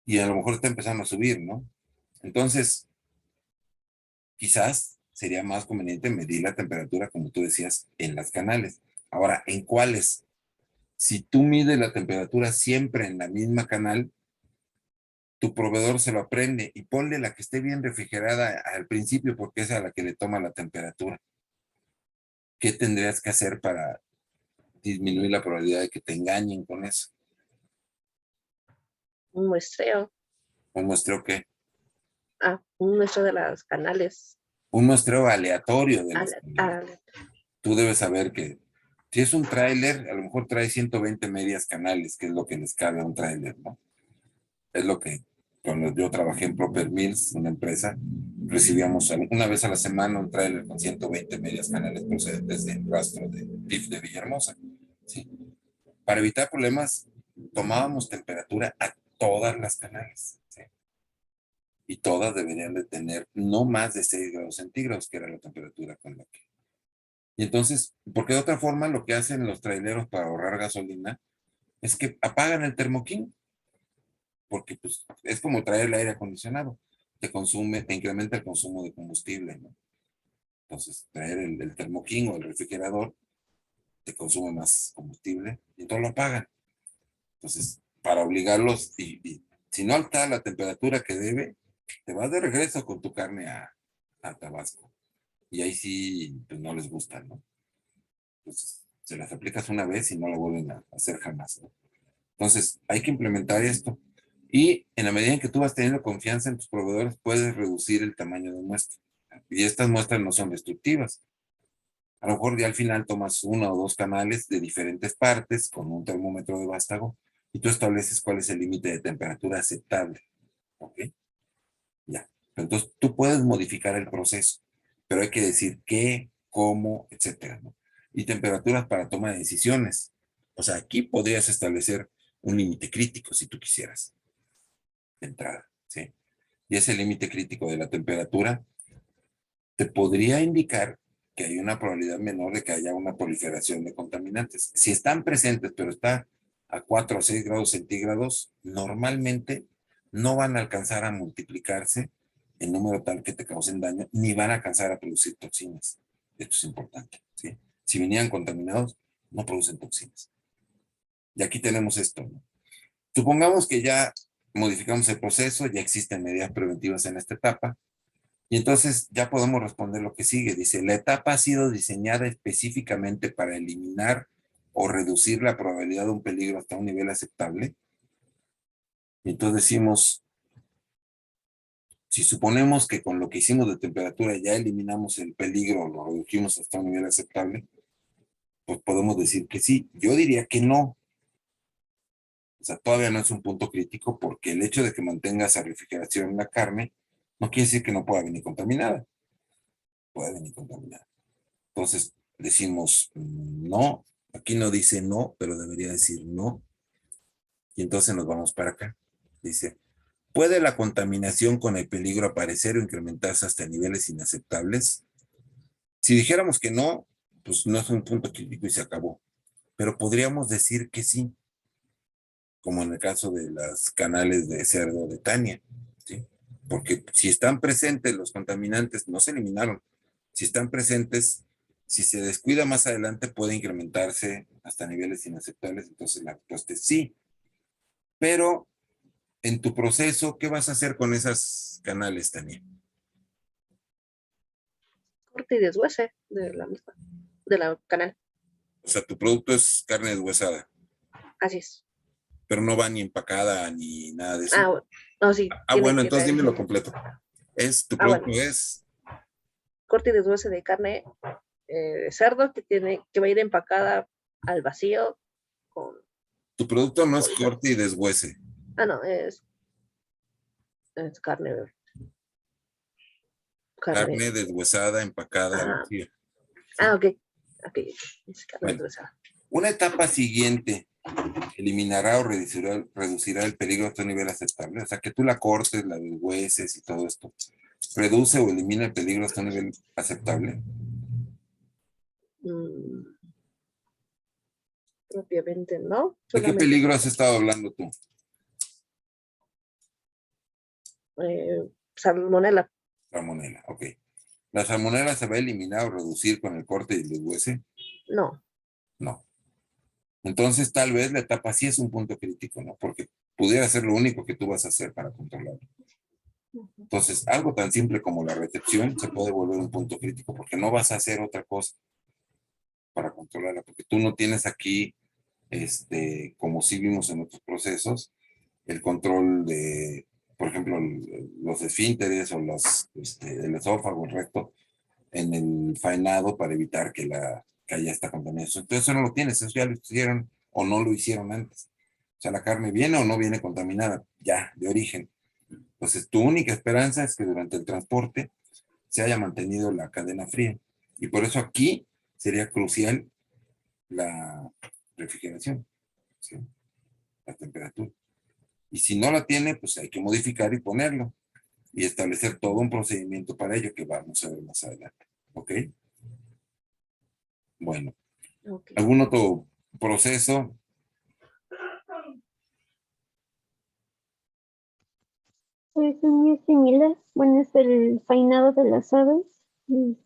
Y a lo mejor está empezando a subir, ¿no? Entonces, quizás sería más conveniente medir la temperatura, como tú decías, en las canales. Ahora, ¿en cuáles? Si tú mides la temperatura siempre en la misma canal, tu proveedor se lo aprende y ponle la que esté bien refrigerada al principio porque es a la que le toma la temperatura. ¿Qué tendrías que hacer para disminuir la probabilidad de que te engañen con eso? Un muestreo. ¿Un muestreo qué? Un muestreo de las canales. Un muestreo aleatorio de las Ale- canales. ale- Tú debes saber que si es un tráiler, a lo mejor trae 120 medias canales, que es lo que les cabe a un tráiler, ¿no? Es lo que cuando yo trabajé en Proper Mills, una empresa, recibíamos una vez a la semana un tráiler con 120 medias canales procedentes del rastro de DIF de Villahermosa, ¿sí? Para evitar problemas, tomábamos temperatura a todas las canales, ¿sí? Y todas deberían de tener no más de 6 °C, que era la temperatura con la que. Y entonces, porque de otra forma lo que hacen los traileros para ahorrar gasolina es que apagan el termoquín, porque pues, es como traer el aire acondicionado, te incrementa el consumo de combustible, ¿no? Entonces, traer el termoquín o el refrigerador te consume más combustible y entonces lo apagan. Entonces, para obligarlos, y si no está la temperatura que debe, te vas de regreso con tu carne a Tabasco. Y ahí sí, pues no les gusta, ¿no? Entonces, se las aplicas una vez y no lo vuelven a hacer jamás, ¿no? Entonces, hay que implementar esto. Y en la medida en que tú vas teniendo confianza en tus proveedores, puedes reducir el tamaño de muestra. Y estas muestras no son destructivas. A lo mejor ya al final tomas 1 o 2 canales de diferentes partes con un termómetro de vástago y tú estableces cuál es el límite de temperatura aceptable. ¿Ok? Ya. Entonces, tú puedes modificar el proceso, pero hay que decir qué, cómo, etcétera, ¿no? Y temperaturas para toma de decisiones. O sea, aquí podrías establecer un límite crítico si tú quisieras, de entrada, ¿sí? Y ese límite crítico de la temperatura te podría indicar que hay una probabilidad menor de que haya una proliferación de contaminantes. Si están presentes, pero está a 4 o 6 grados centígrados, normalmente no van a alcanzar a multiplicarse en número tal que te causen daño, ni van a alcanzar a producir toxinas. Esto es importante, ¿sí? Si venían contaminados, no producen toxinas. Y aquí tenemos esto, ¿no? Supongamos que ya modificamos el proceso, ya existen medidas preventivas en esta etapa, y entonces ya podemos responder lo que sigue. Dice, la etapa ha sido diseñada específicamente para eliminar o reducir la probabilidad de un peligro hasta un nivel aceptable. Y entonces decimos, si suponemos que con lo que hicimos de temperatura ya eliminamos el peligro o lo redujimos hasta un nivel aceptable, pues podemos decir que sí. Yo diría que no. O sea, todavía no es un punto crítico porque el hecho de que mantengas a refrigeración la carne no quiere decir que no pueda venir contaminada. Puede venir contaminada. Entonces decimos no, aquí no dice no, pero debería decir no. Y entonces nos vamos para acá. Dice, ¿puede la contaminación con el peligro aparecer o incrementarse hasta niveles inaceptables? Si dijéramos que no, pues no es un punto crítico y se acabó. Pero podríamos decir que sí, como en el caso de las canales de cerdo de Tania, ¿sí? Porque si están presentes los contaminantes, no se eliminaron. Si están presentes, si se descuida más adelante, puede incrementarse hasta niveles inaceptables. Entonces la respuesta es sí. Pero en tu proceso, ¿qué vas a hacer con esas canales, Tania? corte y deshuese de la misma, de la canal. O sea, tu producto es carne deshuesada, Así es. pero no va ni empacada ni nada de eso. Ah, no, sí, tiene Bueno, que entonces traer. dímelo completo. Tu Bueno, producto es, corte y deshuese de carne de cerdo que va a ir empacada al vacío con tu producto no es bolsas. corte y deshuese. No, es carne. Carne deshuesada, empacada al Ajá. vacío. Ok. Es carne Bueno, deshuesada. una etapa siguiente eliminará o reducirá el peligro a otro nivel aceptable. O sea, que tú la cortes, la deshueses y todo esto. ¿Reduce o elimina el peligro hasta un nivel aceptable? Mm, propiamente no. ¿De qué Solamente peligro has estado hablando tú? salmonela. Salmonela, ok. ¿La salmonela se va a eliminar o reducir con el corte y el deshuese? No. No. Entonces, tal vez la etapa sí es un punto crítico, ¿no? Porque pudiera ser lo único que tú vas a hacer para controlarlo. Entonces, algo tan simple como la recepción se puede volver un punto crítico porque no vas a hacer otra cosa para controlarla, porque tú no tienes aquí, como sí vimos en otros procesos, el control de, por ejemplo, los esfínteres o el esófago, el recto, en el faenado para evitar que haya esta contaminación. Entonces eso no lo tienes, eso ya lo hicieron o no lo hicieron antes. O sea, la carne viene o no viene contaminada, ya, de origen. Entonces tu única esperanza es que durante el transporte se haya mantenido la cadena fría. Y por eso aquí sería crucial la refrigeración, ¿sí? La temperatura. Y si no la tiene, pues hay que modificar y ponerlo y establecer todo un procedimiento para ello que vamos a ver más adelante. ¿Ok? Bueno, Ok. ¿algún otro proceso? Es muy similar. Bueno, es el fainado de las aves. Y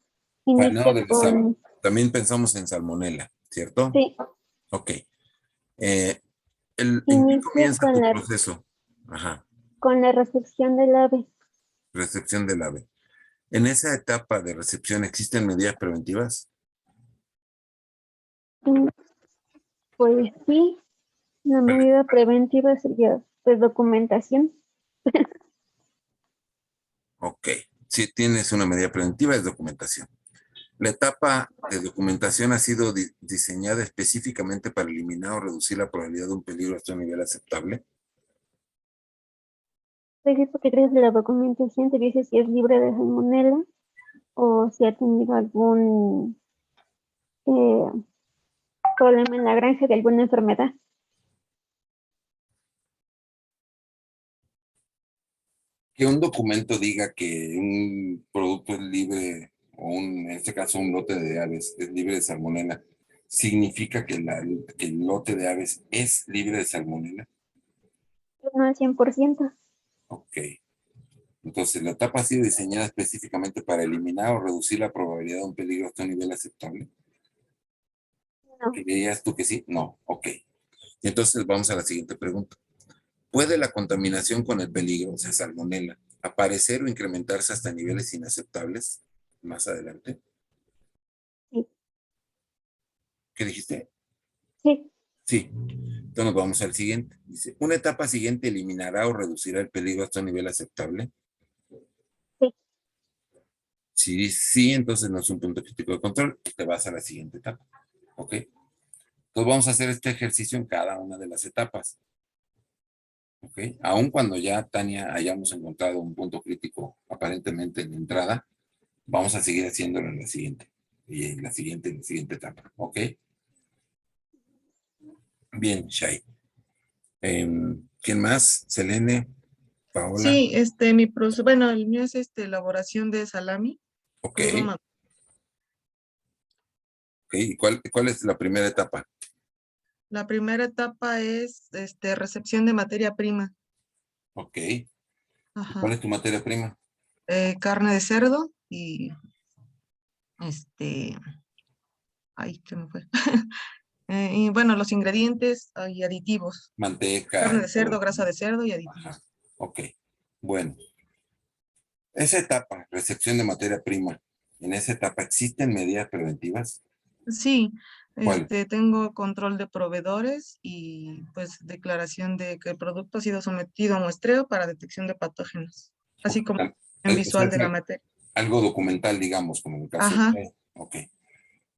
Faenado inicia de las aves. con, También pensamos en salmonela, ¿cierto? sí, Ok. ¿En qué inicia comienza tu proceso? Ajá, con la recepción del ave. recepción del ave. En esa etapa de recepción, ¿existen medidas preventivas? Mm, Pues sí, la Vale. medida preventiva sería pues documentación. Ok. Si tienes una medida preventiva, es documentación. La etapa de documentación ha sido diseñada específicamente para eliminar o reducir la probabilidad de un peligro hasta un nivel aceptable. Registro que crees de la documentación te dice si es libre de salmonela o si ha tenido algún eh, problema en la granja de alguna enfermedad. Que un documento diga que un producto es libre, o en este caso un lote de aves es libre de salmonela, ¿significa que el lote de aves es libre de salmonela? No al 100%. Ok. Entonces, la etapa ha sido diseñada específicamente para eliminar o reducir la probabilidad de un peligro hasta un nivel aceptable. No, ¿Creías tú que sí? No. Ok. Entonces, vamos a la siguiente pregunta. ¿Puede la contaminación con el peligro, o sea, salmonela, aparecer o incrementarse hasta niveles inaceptables más adelante? sí, ¿Qué dijiste? sí, Sí. Entonces nos vamos al siguiente. Dice, ¿una etapa siguiente eliminará o reducirá el peligro hasta un nivel aceptable? sí. Si sí, entonces no es un punto crítico de control, te vas a la siguiente etapa. ¿Ok? Entonces vamos a hacer este ejercicio en cada una de las etapas. ¿Ok? Aun cuando ya, Tania, hayamos encontrado un punto crítico aparentemente en la entrada, vamos a seguir haciéndolo en la siguiente. Y en la siguiente etapa. ¿Ok? Bien, Shai. ¿Quién más? Selene, Paola. Sí, bueno, el mío es elaboración de salami Ok. crudo. Ok. ¿Y cuál es la primera etapa? La primera etapa es recepción de materia prima. Ok. ¿Y cuál Ajá. es tu materia prima? Carne de cerdo y ay, se me fue. Y bueno, los ingredientes y aditivos. Manteca Carne y de todo cerdo, esto. grasa de cerdo y Ajá. aditivos. Ok. Bueno, esa etapa, recepción de materia prima, En esa etapa, ¿existen medidas preventivas? Sí, ¿Cuál? tengo control de proveedores y pues declaración de que el producto ha sido sometido a muestreo para detección de patógenos, así como en O sea, visual de la materia. algo documental, digamos, como en el caso Ajá, de... Ok.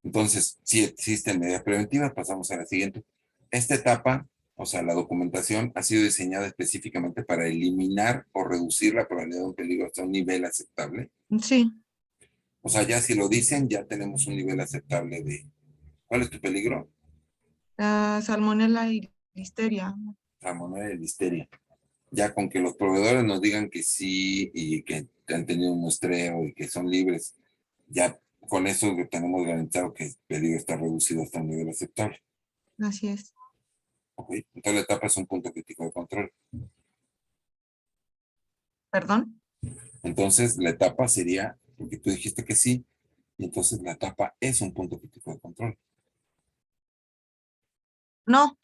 Entonces, si existen medidas preventivas, pasamos a la siguiente. Esta etapa, o sea, la documentación, ha sido diseñada específicamente para eliminar o reducir la probabilidad de un peligro hasta un nivel aceptable. sí, O sea, ya si lo dicen, ya tenemos un nivel aceptable de... ¿Cuál es tu peligro? salmonela y listeria. Salmonella y listeria. Ya con que los proveedores nos digan que sí y que han tenido un muestreo y que son libres, ya con eso tenemos garantizado que el peligro está reducido hasta un nivel aceptable. Así es. ¿Ok? Entonces la etapa es un punto crítico de control. ¿Perdón? Entonces la etapa sería, porque tú dijiste que sí, y entonces la etapa es un punto crítico de control. No,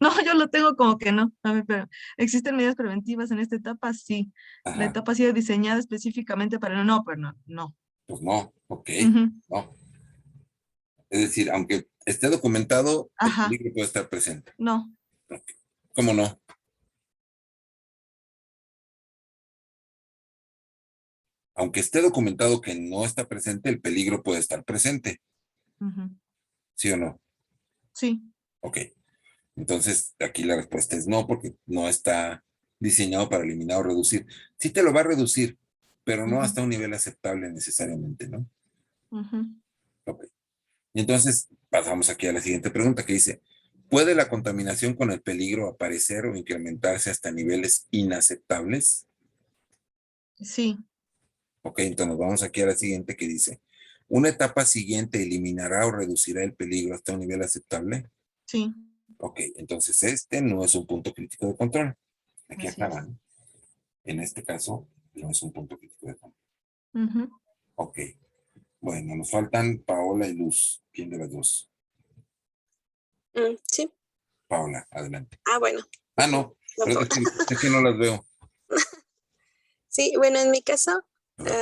no, yo lo tengo como que no. A ver, pero ¿existen medidas preventivas en esta etapa? Sí. La Ajá, etapa ha sido diseñada específicamente para no, pero no, no. pues no, ok, Ujú, no. Es decir, aunque esté documentado, el ajá, peligro puede estar presente. no. Ok. ¿Cómo no? Aunque esté documentado que no está presente, el peligro puede estar presente, Ujú, ¿sí o no? sí. Ok. Entonces, aquí la respuesta es no, porque no está diseñado para eliminar o reducir. Sí te lo va a reducir, pero no Ujú, hasta un nivel aceptable necesariamente, ¿no? ujú. Ok. Y entonces pasamos aquí a la siguiente pregunta que dice, ¿puede la contaminación con el peligro aparecer o incrementarse hasta niveles inaceptables? Sí, Ok, entonces nos vamos aquí a la siguiente que dice, ¿una etapa siguiente eliminará o reducirá el peligro hasta un nivel aceptable? sí, Ok, entonces este no es un punto crítico de control. Aquí así es. acaban. En este caso, no es un punto crítico de control. Ujú. Ok, bueno, nos faltan Paola y Luz. ¿Quién de las dos? Sí. Paola, adelante. Ah, bueno. Ah, no, No, pero es que no las veo. sí, bueno, en mi caso A ver.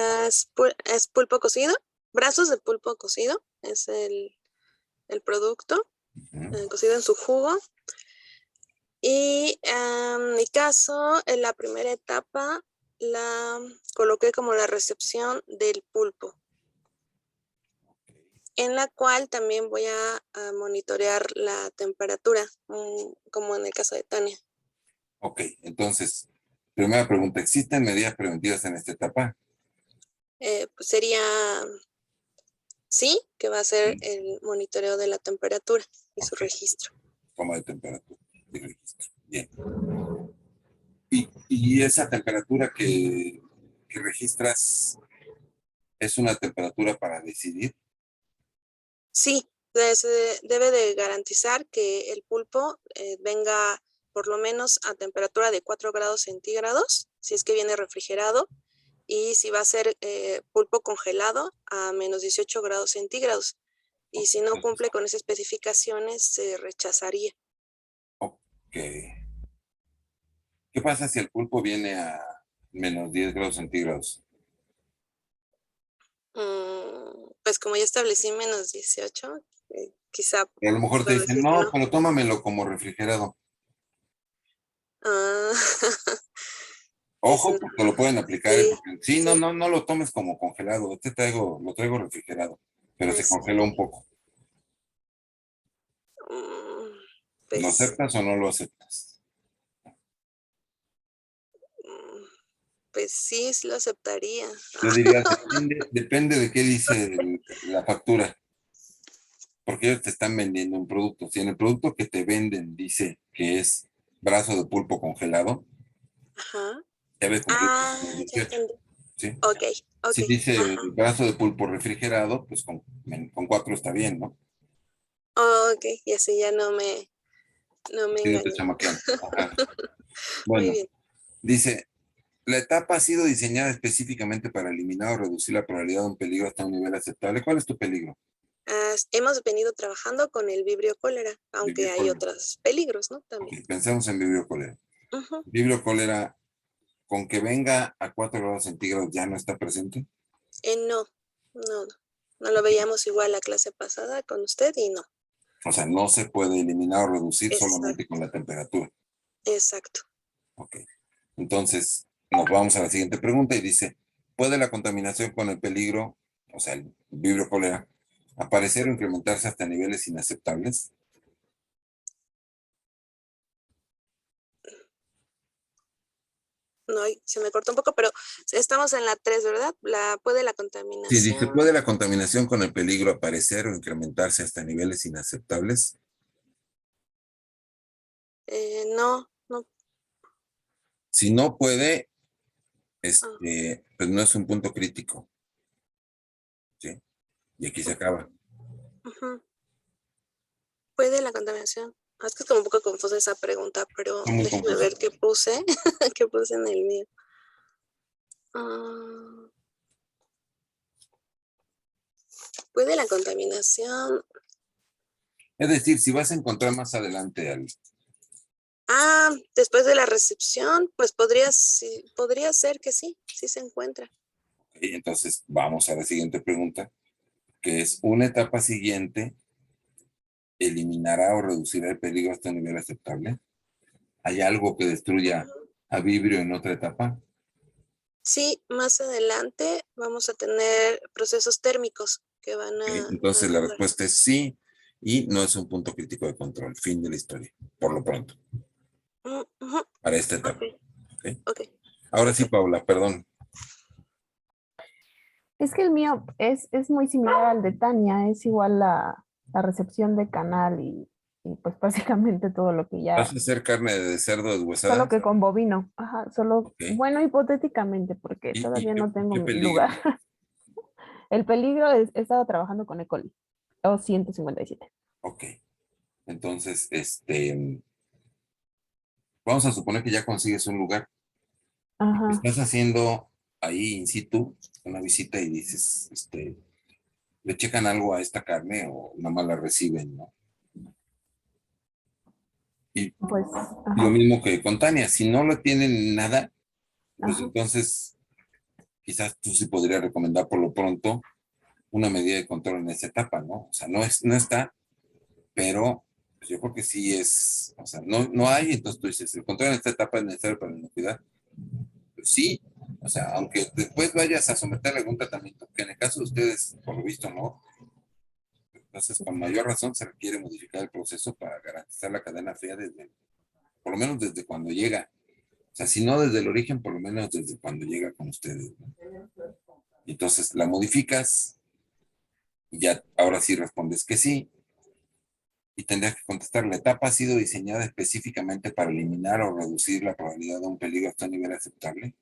es pulpo cocido, brazos de pulpo cocido, es el producto, Ujú. cocido en su jugo. Y en mi caso, en la primera etapa, la coloqué como la recepción del pulpo, en la cual también voy a monitorear la temperatura, como en el caso de Tania. Ok, entonces, primera pregunta, ¿existen medidas preventivas en esta etapa? Pues sería, sí, que va a ser Sí. el monitoreo de la temperatura y su Ok, registro. toma de temperatura y registro. Bien. Y esa temperatura que registras es una temperatura para decidir. Sí, se debe de garantizar que el pulpo venga por lo menos a temperatura de 4 grados centígrados, si es que viene refrigerado, y si va a ser pulpo congelado a menos 18 grados centígrados. Y si no cumple con esas especificaciones, se rechazaría. Ok. ¿Qué pasa si el pulpo viene a menos 10 grados centígrados? Pues como ya establecí menos 18, quizá Y a lo mejor te puedo dicen, decir que no, no. pero tómamelo como refrigerado. Ah, pues Ojo, no, porque lo pueden aplicar, ¿eh? sí, Porque, sí, no, sí. no, no lo tomes como congelado. Lo traigo refrigerado, pero se congeló un Este, poco. mm, ¿Lo pues, aceptas o no lo aceptas? mm, pues sí, sí lo aceptaría. Yo diría, depende de qué dice la factura, porque ellos te están vendiendo un producto. Si en el producto que te venden dice que es brazo de pulpo congelado, Ajá. debe cumplir con Ah, el ya 18, entendí. ¿sí? Ok, ok. Si dice Ajá. brazo de pulpo refrigerado, pues con 4 está bien, ¿no? Ok, y así ya no me Si no te engañé. chamaquean. Ajá. Muy Bueno, bien. dice, la etapa ha sido diseñada específicamente para eliminar o reducir la probabilidad de un peligro hasta un nivel aceptable. ¿Cuál es tu peligro? Hemos venido trabajando con el vibrio cólera, aunque Vibrio hay cólera. otros peligros, ¿no? Ok, También. pensemos en vibrio cólera. Ujú. Vibrio cólera, con que venga a 4 grados centígrados ya no está presente. No, No, no lo veíamos igual la clase pasada con usted y no. O sea, no se puede eliminar o reducir Exacto. solamente con la temperatura. Exacto. Ok. Entonces, nos vamos a la siguiente pregunta y dice, ¿puede la contaminación con el peligro, o sea, el vibrio cólera, aparecer o incrementarse hasta niveles inaceptables? No, se me cortó un poco, pero estamos en la 3, ¿verdad? ¿Puede la Sí, contaminación? dice, ¿puede la contaminación con el peligro aparecer o incrementarse hasta niveles inaceptables? No, no. Si no puede, Ah, pues no es un punto crítico. ¿Sí? Y aquí se acaba. ujú. ¿Puede la contaminación? Es que es como un poco confusa esa pregunta, pero Está muy déjeme confuso. ver qué puse, qué puse en el mío. Ah, ¿puede la contaminación? Es decir, si vas a encontrar más adelante al... Después de la recepción, pues podría ser que sí se encuentra. Entonces, vamos a la siguiente pregunta, que es, ¿una etapa siguiente eliminará o reducirá el peligro hasta un nivel aceptable? ¿Hay algo que destruya a vibrio en otra etapa? Sí, más adelante vamos a tener procesos térmicos que van Ok, a entonces la jugar. respuesta es sí, y no es un punto crítico de control. Fin de la historia, por lo pronto, Ujú, para esta etapa. ok, ¿Ok? ok, Ahora sí, perfecto. Paula, perdón. Es que el mío es muy similar al de Tania, es igual la recepción de canal y pues básicamente todo lo que ¿Vas ya, a hacer carne de cerdo solo deshuesada? que con bovino, ajá, solo, Ok. bueno, hipotéticamente, porque todavía no ¿Y tengo qué mi peligro? lugar. El peligro es, he estado trabajando con E. coli, o 157. Ok. Entonces, vamos a suponer que ya consigues un lugar. Ajá, Estás haciendo ahí in situ una visita y dices, le checan algo a esta carne o nada más la reciben, ¿no? Y pues, lo ajá, mismo que con Tania, si no lo tienen nada, pues ajá, entonces quizás tú sí podrías recomendar por lo pronto una medida de control en esa etapa, ¿no? O sea, no está, pero pues yo creo que sí es, o sea, no hay, entonces tú dices, el control en esta etapa es necesario para la inocuidad. Pues sí, o sea, aunque después vayas a someterle algún tratamiento, que en el caso de ustedes, por lo visto, no, entonces con mayor razón se requiere modificar el proceso para garantizar la cadena fría por lo menos desde cuando llega. O sea, si no desde el origen, por lo menos desde cuando llega con ustedes, ¿no? Entonces la modificas y ya ahora sí respondes que sí y tendrías que contestar, ¿la etapa ha sido diseñada específicamente para eliminar o reducir la probabilidad de un peligro hasta un nivel aceptable?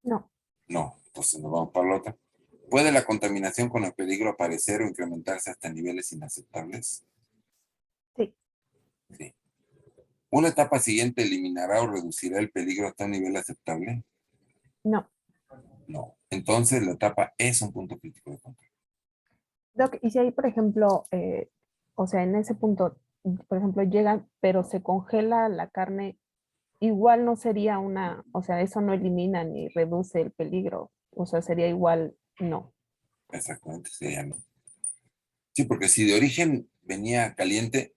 no, No, entonces nos vamos para la otra. ¿Puede la contaminación con el peligro aparecer o incrementarse hasta niveles inaceptables? sí, Sí. ¿Una etapa siguiente eliminará o reducirá el peligro hasta un nivel aceptable? no. No. Entonces la etapa es un punto crítico de control. Doc, y si hay, por ejemplo, o sea, en ese punto, por ejemplo, llegan, pero se congela la carne, igual no sería una, o sea, eso no elimina ni reduce el peligro, o sea, sería igual, no. Exactamente, sería no. Sí, porque si de origen venía caliente,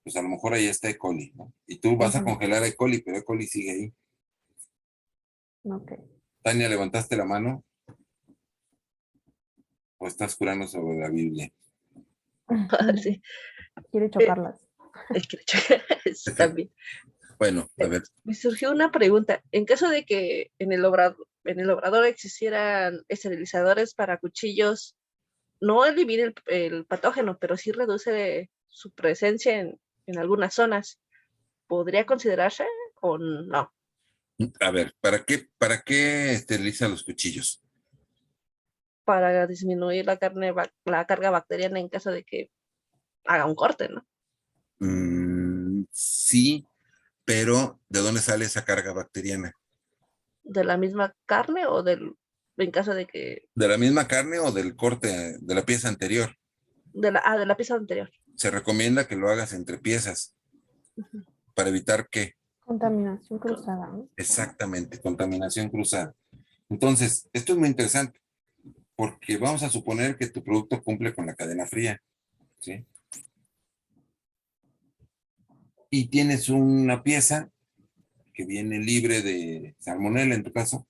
pues a lo mejor ahí está E. coli, ¿no? Y tú vas a Ujú, congelar E. coli, pero E. coli sigue ahí. ok. Tania, ¿levantaste la mano o estás curando sobre la Biblia? Sí, Quiere eh, chocarlas. es que sí, también. Bueno, a ver, Me surgió una pregunta. En caso de que en el obrador existieran esterilizadores para cuchillos, no elimina el patógeno, pero sí reduce su presencia en algunas zonas, ¿podría considerarse o no? a ver, ¿para qué esteriliza los cuchillos? Para disminuir la carga bacteriana en caso de que haga un corte, ¿no? Sí, pero ¿de dónde sale esa carga bacteriana? De la misma carne o en caso de que, ¿De la misma carne o del corte de la pieza anterior? de la pieza anterior. Se recomienda que lo hagas entre piezas para evitar que Contaminación cruzada, ¿no? exactamente contaminación cruzada. Entonces, esto es muy interesante Porque vamos a suponer que tu producto cumple con la cadena fría, ¿sí? Y tienes una pieza que viene libre de salmonela en tu caso,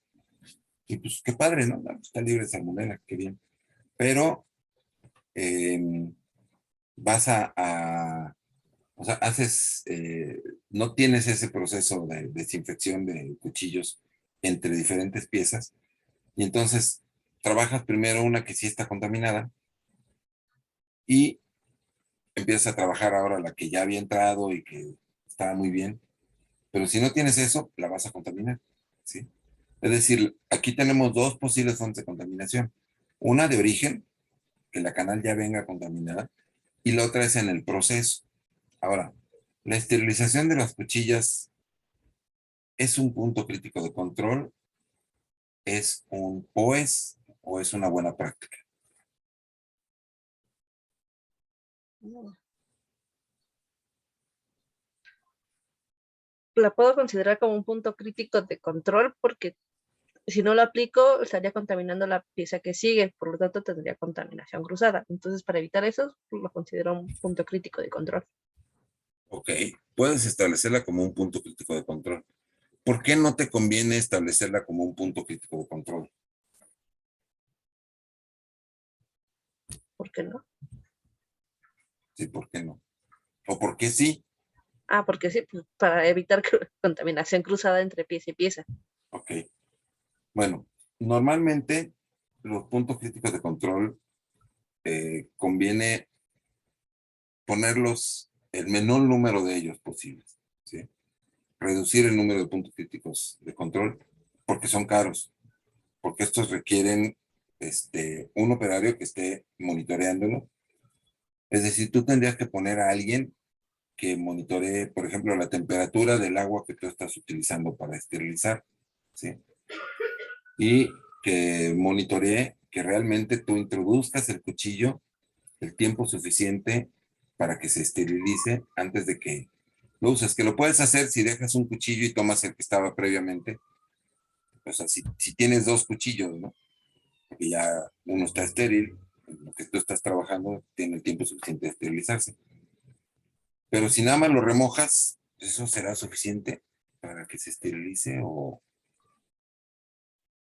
y pues qué padre, ¿no? Está libre de salmonela, qué bien. Pero vas o sea, no tienes ese proceso de desinfección de cuchillos entre diferentes piezas, y entonces trabajas primero una que sí está contaminada y empiezas a trabajar ahora la que ya había entrado y que estaba muy bien, pero si no tienes eso, la vas a contaminar, ¿sí? Es decir, aquí tenemos dos posibles fuentes de contaminación. Una de origen, que la canal ya venga contaminada, y la otra es en el proceso. Ahora, la esterilización de las cuchillas es un punto crítico de control, es un POES o es una buena práctica. La puedo considerar como un punto crítico de control porque si no lo aplico, estaría contaminando la pieza que sigue, por lo tanto tendría contaminación cruzada. Entonces, para evitar eso, lo considero un punto crítico de control. Ok, puedes establecerla como un punto crítico de control. ¿Por qué no te conviene establecerla como un punto crítico de control? ¿Por qué no? Sí, ¿por qué no? ¿O por qué sí? Ah, porque sí, pues, para evitar contaminación cruzada entre pieza y pieza. Ok. Bueno, normalmente los puntos críticos de control conviene ponerlos el menor número de ellos posibles, ¿sí? Reducir el número de puntos críticos de control porque son caros, porque estos requieren un operario que esté monitoreándolo. Es decir, tú tendrías que poner a alguien que monitoree, por ejemplo, la temperatura del agua que tú estás utilizando para esterilizar, ¿sí? Y que monitoree que realmente tú introduzcas el cuchillo el tiempo suficiente para que se esterilice antes de que lo uses. Que lo puedes hacer si dejas un cuchillo y tomas el que estaba previamente. O sea, si tienes dos cuchillos, ¿no? Porque ya uno está estéril, lo que tú estás trabajando tiene el tiempo suficiente de esterilizarse. Pero si nada más lo remojas, ¿eso será suficiente para que se esterilice o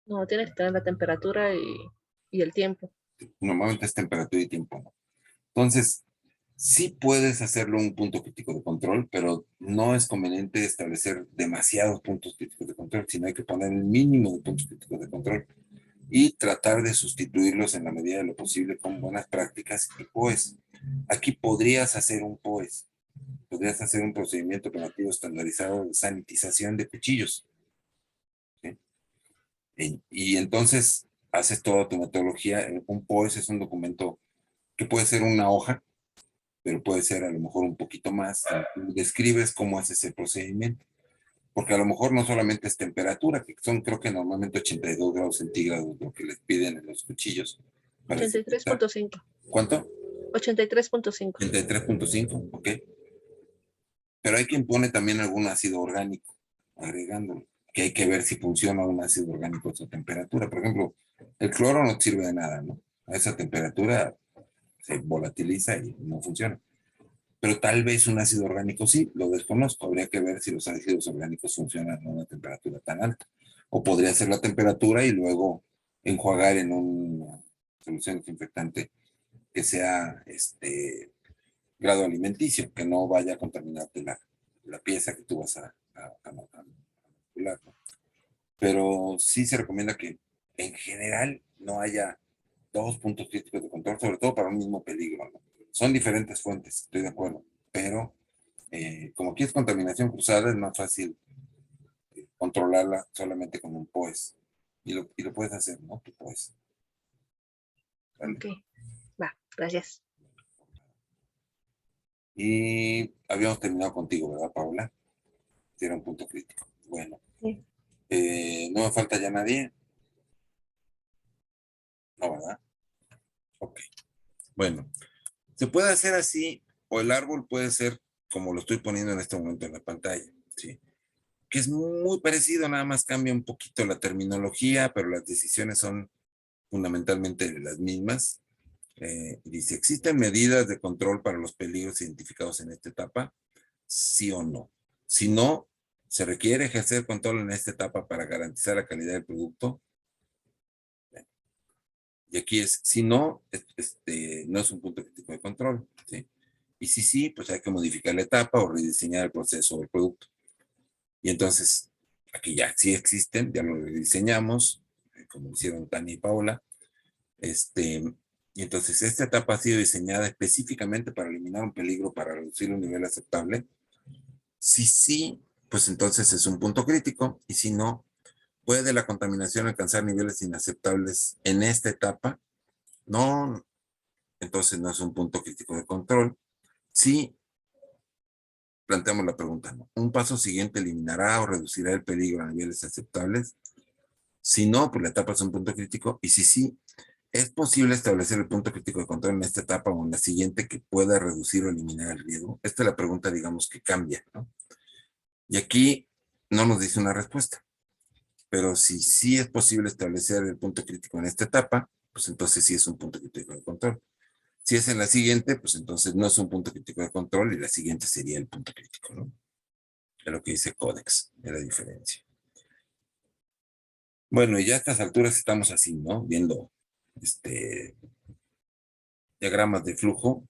No, tiene que tener la temperatura y el tiempo. normalmente es temperatura y tiempo, ¿no? Entonces, sí puedes hacerlo un punto crítico de control, pero no es conveniente establecer demasiados puntos críticos de control, sino hay que poner el mínimo de puntos críticos de control y tratar de sustituirlos en la medida de lo posible con buenas prácticas y POES. Aquí podrías hacer un POES, podrías hacer un procedimiento operativo estandarizado de sanitización de cuchillos, ¿sí? Y entonces haces toda tu metodología. Un POES es un documento que puede ser una hoja, pero puede ser a lo mejor un poquito más. Describes cómo haces el procedimiento, porque a lo mejor no solamente es temperatura, que son creo que normalmente 82 grados centígrados lo que les piden en los cuchillos para desinfectar. 83.5. ¿Cuánto? 83.5. 83.5, ok. Pero hay quien pone también algún ácido orgánico, agregándolo, que hay que ver si funciona un ácido orgánico a esa temperatura. Por ejemplo, el cloro no sirve de nada, ¿no? A esa temperatura se volatiliza y no funciona. Pero tal vez un ácido orgánico sí, lo desconozco. Habría que ver si los ácidos orgánicos funcionan a una temperatura tan alta. O podría ser la temperatura y luego enjuagar en una solución desinfectante que sea grado alimenticio, que no vaya a contaminarte la pieza que tú vas a manipular, ¿no? Pero sí se recomienda que en general no haya dos puntos críticos de control, sobre todo para un mismo peligro, ¿no? Son diferentes fuentes, estoy de acuerdo, pero como aquí es contaminación cruzada, es más fácil controlarla solamente con un POES. Y lo puedes hacer, ¿no? Tú puedes. ¿Vale? Ok, va, gracias. Y habíamos terminado contigo, ¿verdad, Paula? Si era un punto crítico. Bueno. Sí. ¿No me falta ya nadie? No, ¿verdad? Ok. Bueno, se puede hacer así, o el árbol puede ser como lo estoy poniendo en este momento en la pantalla, ¿sí? Que es muy parecido, nada más cambia un poquito la terminología, pero las decisiones son fundamentalmente las mismas. Dice, ¿existen medidas de control para los peligros identificados en esta etapa? ¿Sí o no? Si no, ¿se requiere ejercer control en esta etapa para garantizar la calidad del producto? Y aquí es, si no, no es un punto crítico de control, ¿sí? Y si sí, pues hay que modificar la etapa o rediseñar el proceso del producto. Y entonces, aquí ya sí existen, ya lo rediseñamos, como hicieron Tania y Paola. Y entonces esta etapa ha sido diseñada específicamente para eliminar un peligro, para reducir un nivel aceptable. Si sí, pues entonces es un punto crítico, y si no, ¿puede la contaminación alcanzar niveles inaceptables en esta etapa? No, entonces no es un punto crítico de control. Sí, planteamos la pregunta, ¿no? ¿Un paso siguiente eliminará o reducirá el peligro a niveles aceptables? Si no, pues la etapa es un punto crítico, y si sí, ¿es posible establecer el punto crítico de control en esta etapa o en la siguiente que pueda reducir o eliminar el riesgo? Esta es la pregunta, digamos, que cambia, ¿no? Y aquí no nos dice una respuesta, pero si sí es posible establecer el punto crítico en esta etapa, pues entonces sí es un punto crítico de control. Si es en la siguiente, pues entonces no es un punto crítico de control y la siguiente sería el punto crítico, ¿no? Es lo que dice Codex, es la diferencia. Bueno, y ya a estas alturas estamos así, ¿no? Viendo diagramas de flujo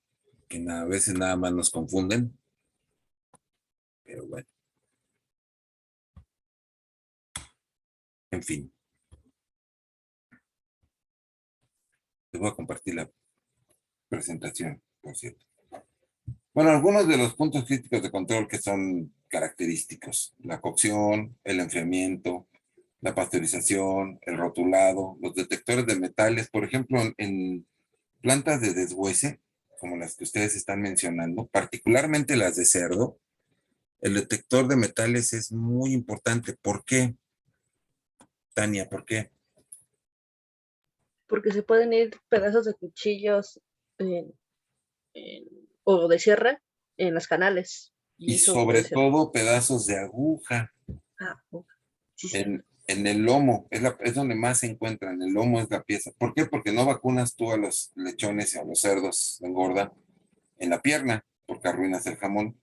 que a veces nada más nos confunden, pero bueno. En fin. Les voy a compartir la presentación, por cierto. Bueno, algunos de los puntos críticos de control que son característicos: la cocción, el enfriamiento, la pasteurización, el rotulado, los detectores de metales. Por ejemplo, en plantas de deshuese, como las que ustedes están mencionando, particularmente las de cerdo, el detector de metales es muy importante. ¿Por qué, Tania? ¿Por qué? Porque se pueden ir pedazos de cuchillos o de sierra en los canales. Y eso sobre puede ser. todo pedazos de aguja Sí, sí. en el lomo. Es donde más se encuentra, en el lomo es la pieza. ¿Por qué? Porque no vacunas tú a los lechones y a los cerdos de engorda en la pierna, porque arruinas el jamón.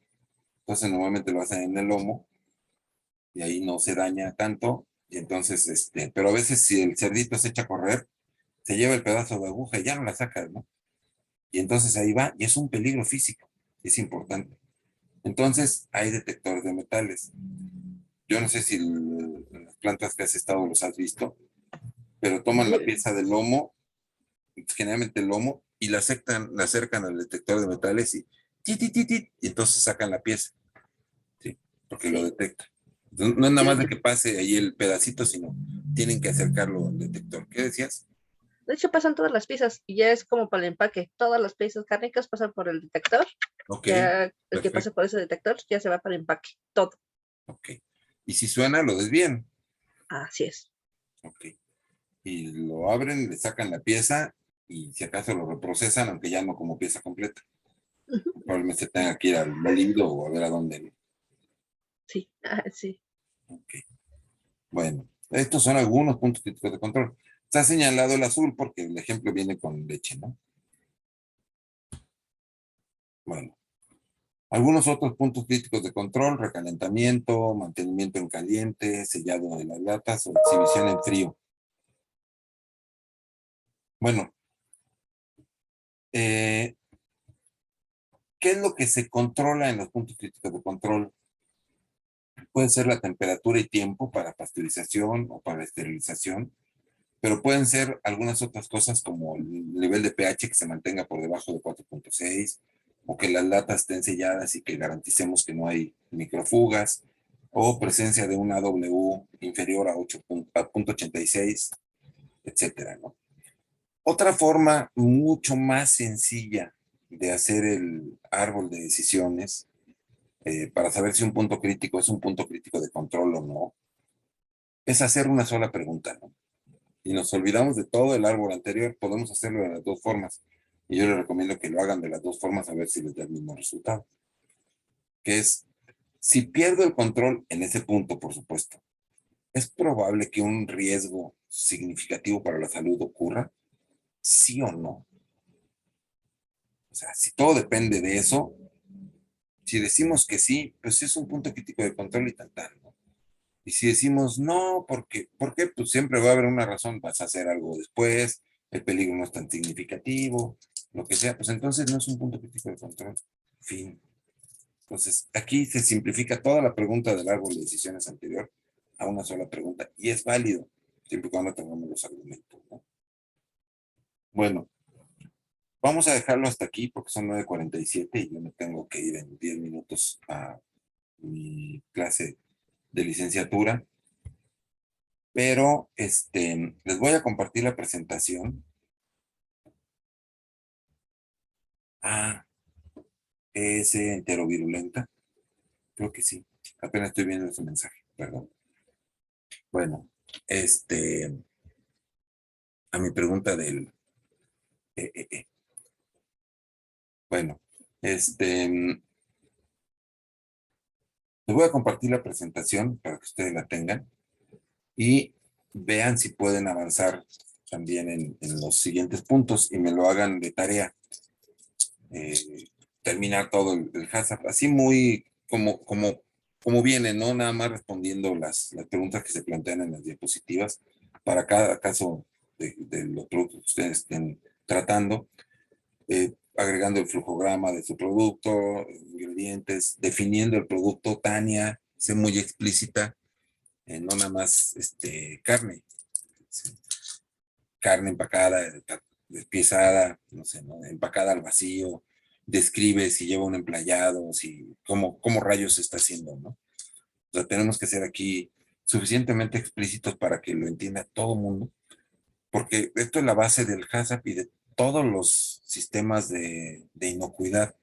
Entonces normalmente lo hacen en el lomo y ahí no se daña tanto. Y entonces, pero a veces si el cerdito se echa a correr, se lleva el pedazo de aguja y ya no la sacas, ¿no? Y entonces ahí va, y es un peligro físico, es importante. Entonces hay detectores de metales. Yo no sé si las plantas que has estado los has visto, pero toman la pieza del lomo, generalmente el lomo, y la acercan al detector de metales y y entonces sacan la pieza, ¿sí? Porque lo detecta. No es nada más de que pase ahí el pedacito, sino tienen que acercarlo al detector. ¿Qué decías? De hecho, pasan todas las piezas y ya es como para el empaque. Todas las piezas cárnicas pasan por el detector. Ok, Ya el que perfecto. pasa por ese detector ya se va para el empaque. Todo. Ok. Y si suena, lo desvían. Así es. Ok. Y lo abren, le sacan la pieza y si acaso lo reprocesan, aunque ya no como pieza completa. Probablemente tenga que ir al molido o a ver a dónde. Sí, sí. Ok. Bueno, estos son algunos puntos críticos de control. Está señalado el azul porque el ejemplo viene con leche, ¿no? Bueno, algunos otros puntos críticos de control: recalentamiento, mantenimiento en caliente, sellado de las latas o exhibición en frío. Bueno, ¿qué es lo que se controla en los puntos críticos de control? Puede ser la temperatura y tiempo para pasteurización o para esterilización, pero pueden ser algunas otras cosas como el nivel de pH que se mantenga por debajo de 4.6, o que las latas estén selladas y que garanticemos que no hay microfugas, o presencia de una AW inferior a 8.86, etcétera, ¿no? Otra forma mucho más sencilla de hacer el árbol de decisiones, para saber si un punto crítico es un punto crítico de control o no, es hacer una sola pregunta, ¿no? Y nos olvidamos de todo el árbol anterior. Podemos hacerlo de las dos formas. Y yo les recomiendo que lo hagan de las dos formas a ver si les da el mismo resultado. Que es, si pierdo el control en ese punto, por supuesto, ¿Es probable que un riesgo significativo para la salud ocurra? ¿Sí o no? O sea, si todo depende de eso, si decimos que sí, pues es un punto crítico de control y tal, ¿no? Y si decimos no, ¿por qué? Pues siempre va a haber una razón, vas a hacer algo después, el peligro no es tan significativo, lo que sea, pues entonces no es un punto crítico de control. Fin. Entonces, aquí se simplifica toda la pregunta del árbol de decisiones anterior a una sola pregunta, y es válido, siempre y cuando tengamos los argumentos, ¿no? Bueno, vamos a dejarlo hasta aquí porque son 9:47 y yo me tengo que ir en 10 minutos a mi clase de licenciatura. Pero les voy a compartir la presentación. Ah, es enterovirulenta. Creo que sí. Apenas estoy viendo ese mensaje, perdón. Bueno, a mi pregunta del... eh, eh, eh. Bueno, les voy a compartir la presentación para que ustedes la tengan y vean si pueden avanzar también en los siguientes puntos y me lo hagan de tarea. Terminar todo el HACCP, así muy como viene, ¿no? Nada más respondiendo las preguntas que se plantean en las diapositivas para cada caso de los productos que ustedes estén tratando, agregando el flujograma de su producto, ingredientes, definiendo el producto. Tania, sé muy explícita, no nada más carne, ¿sí? Carne empacada, despiezada, no sé, ¿no? Empacada al vacío, describe si lleva un emplayado, si, cómo rayos se está haciendo, ¿no? O sea, tenemos que ser aquí suficientemente explícitos para que lo entienda todo el mundo, porque esto es la base del HACCP y de todos los sistemas de inocuidad,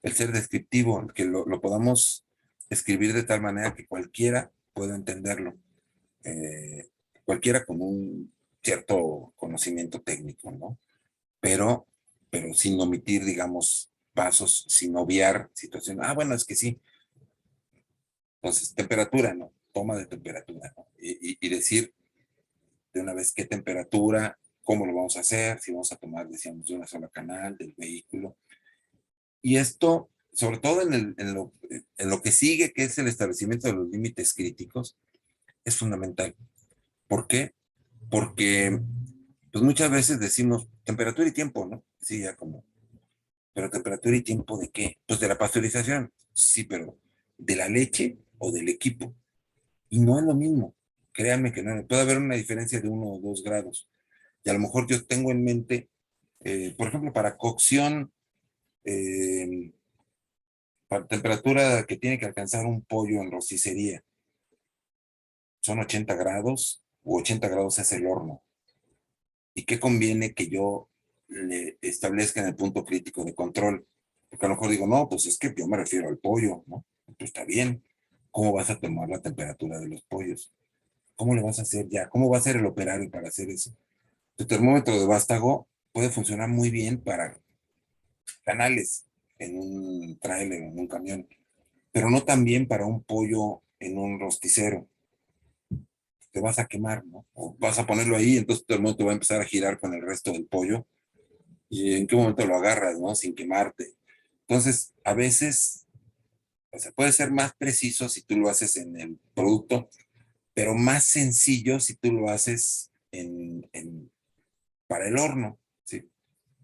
el ser descriptivo, el que lo podamos escribir de tal manera que cualquiera pueda entenderlo, eh, cualquiera con un cierto conocimiento técnico, ¿no? Pero, pero sin omitir, digamos, pasos, sin obviar situaciones. Ah, bueno, es que sí. Entonces, temperatura, ¿no? Toma de temperatura, ¿no? Y decir de una vez qué temperatura, cómo lo vamos a hacer, si vamos a tomar, decíamos, de una sola canal, del vehículo. Y esto, sobre todo en lo que sigue, que es el establecimiento de los límites críticos, es fundamental. ¿Por qué? Porque pues muchas veces decimos temperatura y tiempo, ¿no? Sí, ya como, pero temperatura y tiempo ¿de qué? Pues de la pasteurización, sí, pero ¿de la leche o del equipo? Y no es lo mismo, créanme que no, puede haber una diferencia de 1 o 2 grados. Y a lo mejor yo tengo en mente, por ejemplo, para cocción, eh, para temperatura que tiene que alcanzar un pollo en rosticería, son 80 grados, o 80 grados es el horno. ¿Y qué conviene que yo le establezca en el punto crítico de control? Porque a lo mejor digo, no, pues es que yo me refiero al pollo, ¿no? Pues está bien. ¿Cómo vas a tomar la temperatura de los pollos? ¿Cómo le vas a hacer ya? ¿Cómo va a ser el operario para hacer eso? Tu termómetro de vástago puede funcionar muy bien para canales en un tráiler, en un camión, pero no tan bien para un pollo en un rosticero. Te vas a quemar, ¿no? O vas a ponerlo ahí, entonces tu termómetro va a empezar a girar con el resto del pollo. ¿Y en qué momento lo agarras, no? Sin quemarte. Entonces, a veces, o sea, puede ser más preciso si tú lo haces en el producto, pero más sencillo si tú lo haces para el horno, ¿sí?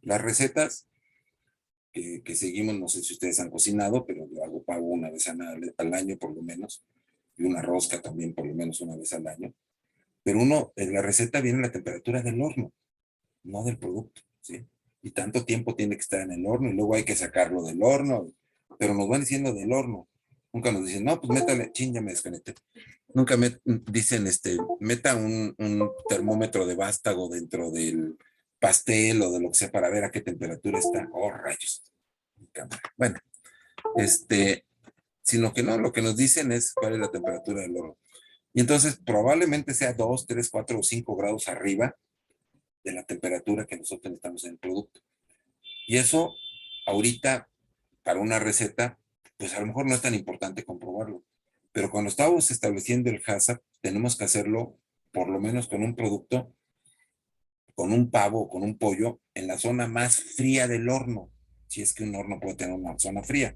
Las recetas que seguimos, no sé si ustedes han cocinado, pero yo hago pavo una vez al año por lo menos, y una rosca también por lo menos una vez al año. Pero en la receta viene la temperatura del horno, no del producto, ¿sí? Y tanto tiempo tiene que estar en el horno y luego hay que sacarlo del horno, pero nos van diciendo del horno. Nunca nos dicen, no, pues métale, ching, ya me desconecté. Nunca me dicen, meta un termómetro de vástago dentro del pastel o de lo que sea para ver a qué temperatura está. Oh, rayos. Bueno, sino que no, lo que nos dicen es cuál es la temperatura del horno. Y entonces probablemente sea 2, 3, 4 o 5 grados arriba de la temperatura que nosotros necesitamos en el producto. Y eso, ahorita, para una receta, pues a lo mejor no es tan importante comprobarlo, Pero cuando estamos estableciendo el HACCP, tenemos que hacerlo por lo menos con un producto, con un pavo o con un pollo, en la zona más fría del horno, si es que un horno puede tener una zona fría,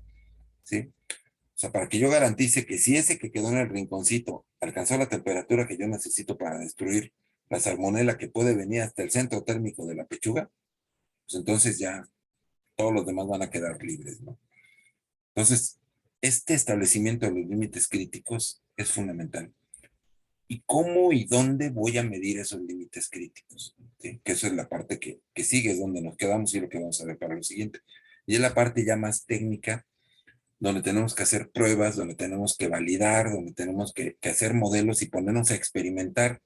¿sí? O sea, para que yo garantice que si ese que quedó en el rinconcito alcanzó la temperatura que yo necesito para destruir la salmonela que puede venir hasta el centro térmico de la pechuga, pues entonces ya todos los demás van a quedar libres, ¿no? Entonces, este establecimiento de los límites críticos es fundamental. ¿Y cómo y dónde voy a medir esos límites críticos? ¿Sí? Que eso es la parte que sigue, es donde nos quedamos y lo que vamos a ver para lo siguiente. Y es la parte ya más técnica, donde tenemos que hacer pruebas, donde tenemos que validar, donde tenemos que hacer modelos y ponernos a experimentar,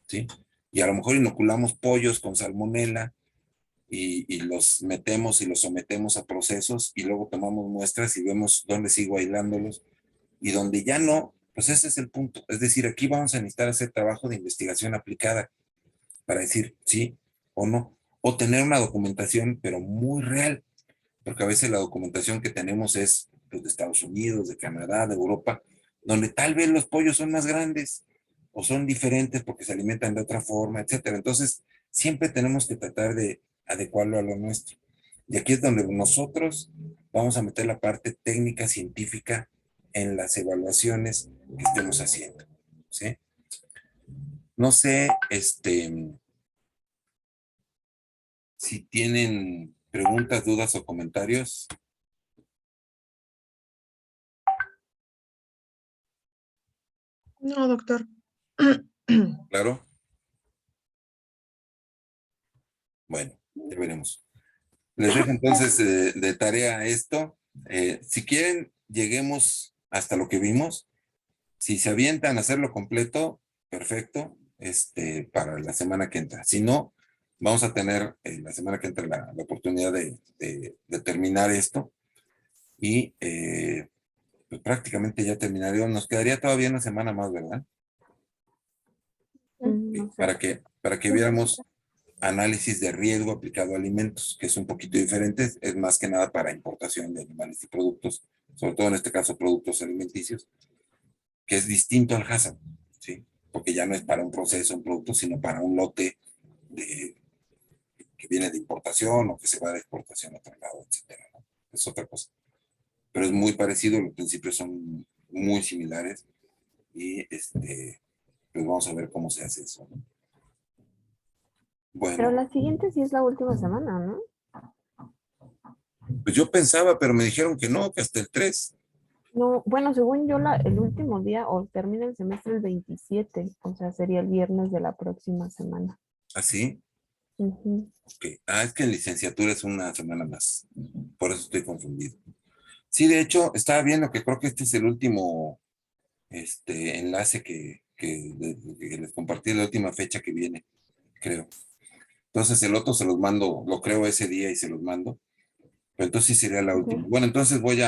¿sí? Y a lo mejor inoculamos pollos con salmonela y los metemos y los sometemos a procesos y luego tomamos muestras y vemos dónde sigo aislándolos y donde ya no, pues ese es el punto. Es decir, aquí vamos a necesitar hacer trabajo de investigación aplicada para decir sí o no, o tener una documentación, pero muy real, porque a veces la documentación que tenemos es pues, de Estados Unidos, de Canadá, de Europa, donde tal vez los pollos son más grandes o son diferentes porque se alimentan de otra forma, etcétera. Entonces, siempre tenemos que tratar de adecuarlo a lo nuestro. Y aquí es donde nosotros vamos a meter la parte técnica científica en las evaluaciones que estemos haciendo, ¿sí? No sé, si tienen preguntas, dudas o comentarios. No, doctor. Claro. Bueno, ya veremos. Les dejo entonces de tarea esto. Si quieren, lleguemos hasta lo que vimos. Si se avientan a hacerlo completo, perfecto, para la semana que entra. Si no, vamos a tener la semana que entra la oportunidad de terminar esto y pues prácticamente ya terminaríamos. Nos quedaría todavía una semana más, ¿verdad? No sé. Para que viéramos análisis de riesgo aplicado a alimentos, que es un poquito diferente, es más que nada para importación de animales y productos, sobre todo en este caso productos alimenticios, que es distinto al HACCP, ¿sí? Porque ya no es para un proceso, un producto, sino para un lote que viene de importación o que se va de exportación a otro lado, etcétera, ¿no? Es otra cosa. Pero es muy parecido, los principios son muy similares y pues vamos a ver cómo se hace eso, ¿no? Pero Bueno, la siguiente sí es la última semana, ¿no? pues yo pensaba, pero me dijeron que no, que hasta el 3. No, bueno, según yo, el último día o termina el semestre el 27, o sea, sería el viernes de la próxima semana. ¿Así? Ujú. Okay. Ah, es que en licenciatura es una semana más. Por eso estoy confundido. Sí, de hecho, estaba viendo que creo que este es el último enlace que les compartí, la última fecha que viene, creo. Entonces el otro se los mando, lo creo ese día y se los mando. Pero entonces sí sería la última. Ok. Bueno, entonces voy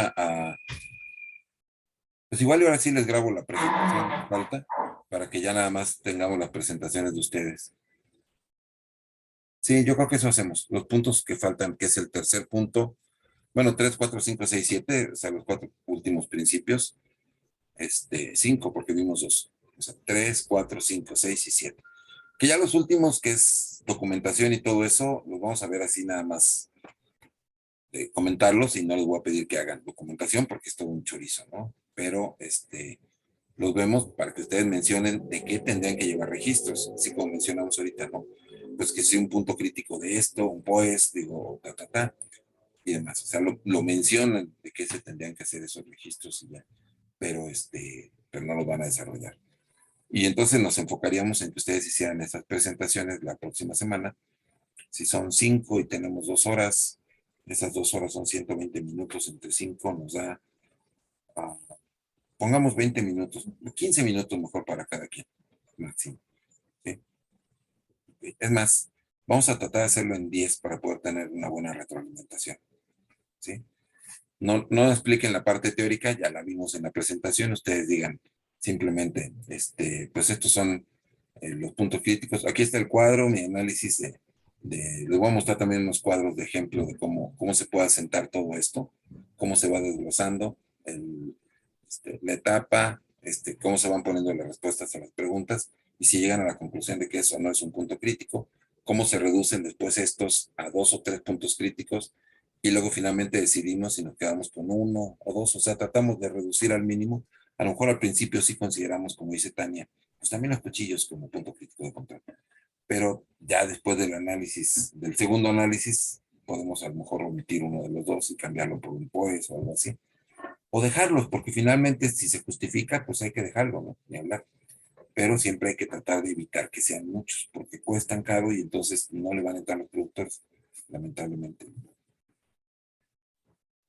pues igual y ahora sí les grabo la presentación que falta, para que ya nada más tengamos las presentaciones de ustedes. Sí, yo creo que eso hacemos. Los puntos que faltan, que es el tercer punto. Bueno, 3, 4, 5, 6, 7, o sea, los 4 últimos principios. 5, porque vimos 2. O sea, 3, 4, 5, 6 y 7. Que ya los últimos, que es documentación y todo eso, los vamos a ver así nada más, comentarlos y no les voy a pedir que hagan documentación porque es todo un chorizo, ¿no? Pero los vemos para que ustedes mencionen de qué tendrían que llevar registros, así como mencionamos ahorita, ¿no? Pues que sea un punto crítico de esto, un POES, digo, y demás. O sea, lo mencionan de qué se tendrían que hacer esos registros y ya, pero, pero no los van a desarrollar. Y entonces nos enfocaríamos en que ustedes hicieran esas presentaciones la próxima semana. Si son 5 y tenemos 2 horas, esas 2 horas son 120 minutos entre 5, nos da, pongamos 20 minutos, 15 minutos mejor para cada quien, máximo. ¿Sí? Es más, vamos a tratar de hacerlo en 10 para poder tener una buena retroalimentación. ¿Sí? No expliquen la parte teórica, ya la vimos en la presentación, ustedes digan simplemente, pues estos son los puntos críticos. Aquí está el cuadro, mi análisis les voy a mostrar también unos cuadros de ejemplo de cómo se puede asentar todo esto, cómo se va desglosando la etapa, cómo se van poniendo las respuestas a las preguntas, y si llegan a la conclusión de que eso no es un punto crítico, cómo se reducen después estos a 2 o 3 puntos críticos, y luego finalmente decidimos si nos quedamos con 1 o 2, o sea, tratamos de reducir al mínimo. A lo mejor al principio sí consideramos, como dice Tania, pues también los cuchillos como punto crítico de control, pero ya después del análisis, del segundo análisis, podemos a lo mejor omitir uno de los dos y cambiarlo por un pues o algo así, o dejarlos, porque finalmente si se justifica, pues hay que dejarlo, ¿no? Ni hablar. Pero siempre hay que tratar de evitar que sean muchos, porque cuestan caro y entonces no le van a entrar los productores, lamentablemente.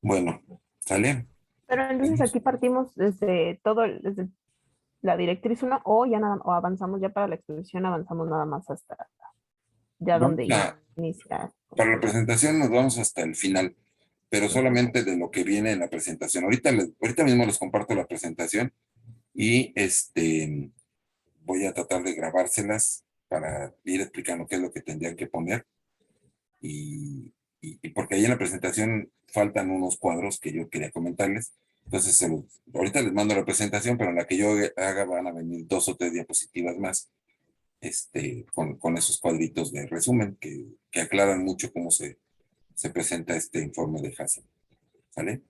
Bueno, ¿sale? Pero entonces aquí partimos desde desde la directriz 1 o ya nada, o avanzamos ya para la exposición, avanzamos nada más hasta ya Vamos donde a- inicia. para la presentación nos vamos hasta el final, pero solamente de lo que viene en la presentación. Ahorita mismo les comparto la presentación y voy a tratar de grabárselas para ir explicando qué es lo que tendrían que poner. Y porque ahí en la presentación faltan unos cuadros que yo quería comentarles. Entonces, ahorita les mando la presentación, pero en la que yo haga van a venir 2 o 3 diapositivas más, con esos cuadritos de resumen que aclaran mucho cómo se presenta este informe de Hassen. ¿Sale?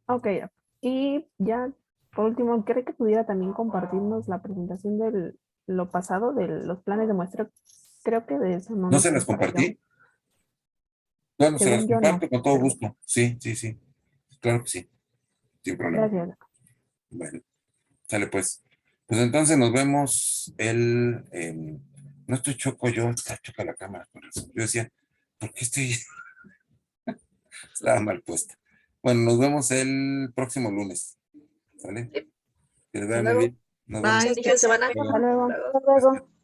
Ok, y ya por último, ¿cree que pudiera también compartirnos la presentación de lo pasado, de los planes de muestra? Creo que de eso no ¿No nos se las compartió. compartí? Bueno, se las Según yo, no. comparto con todo gusto. Sí, sí, sí. Claro que sí. Sin problema. Gracias. Bueno, sale pues. Pues entonces nos vemos no estoy choco yo, está choca la cámara, con razón. Yo decía, ¿por qué estoy? Estaba mal puesta. Bueno, nos vemos el próximo lunes. ¿Sale? Sí. Que les Hasta vaya muy luego. bien. Nos Bye. vemos. Muchas Inicio de gracias. semana. Hasta Hasta luego. Luego. Hasta luego.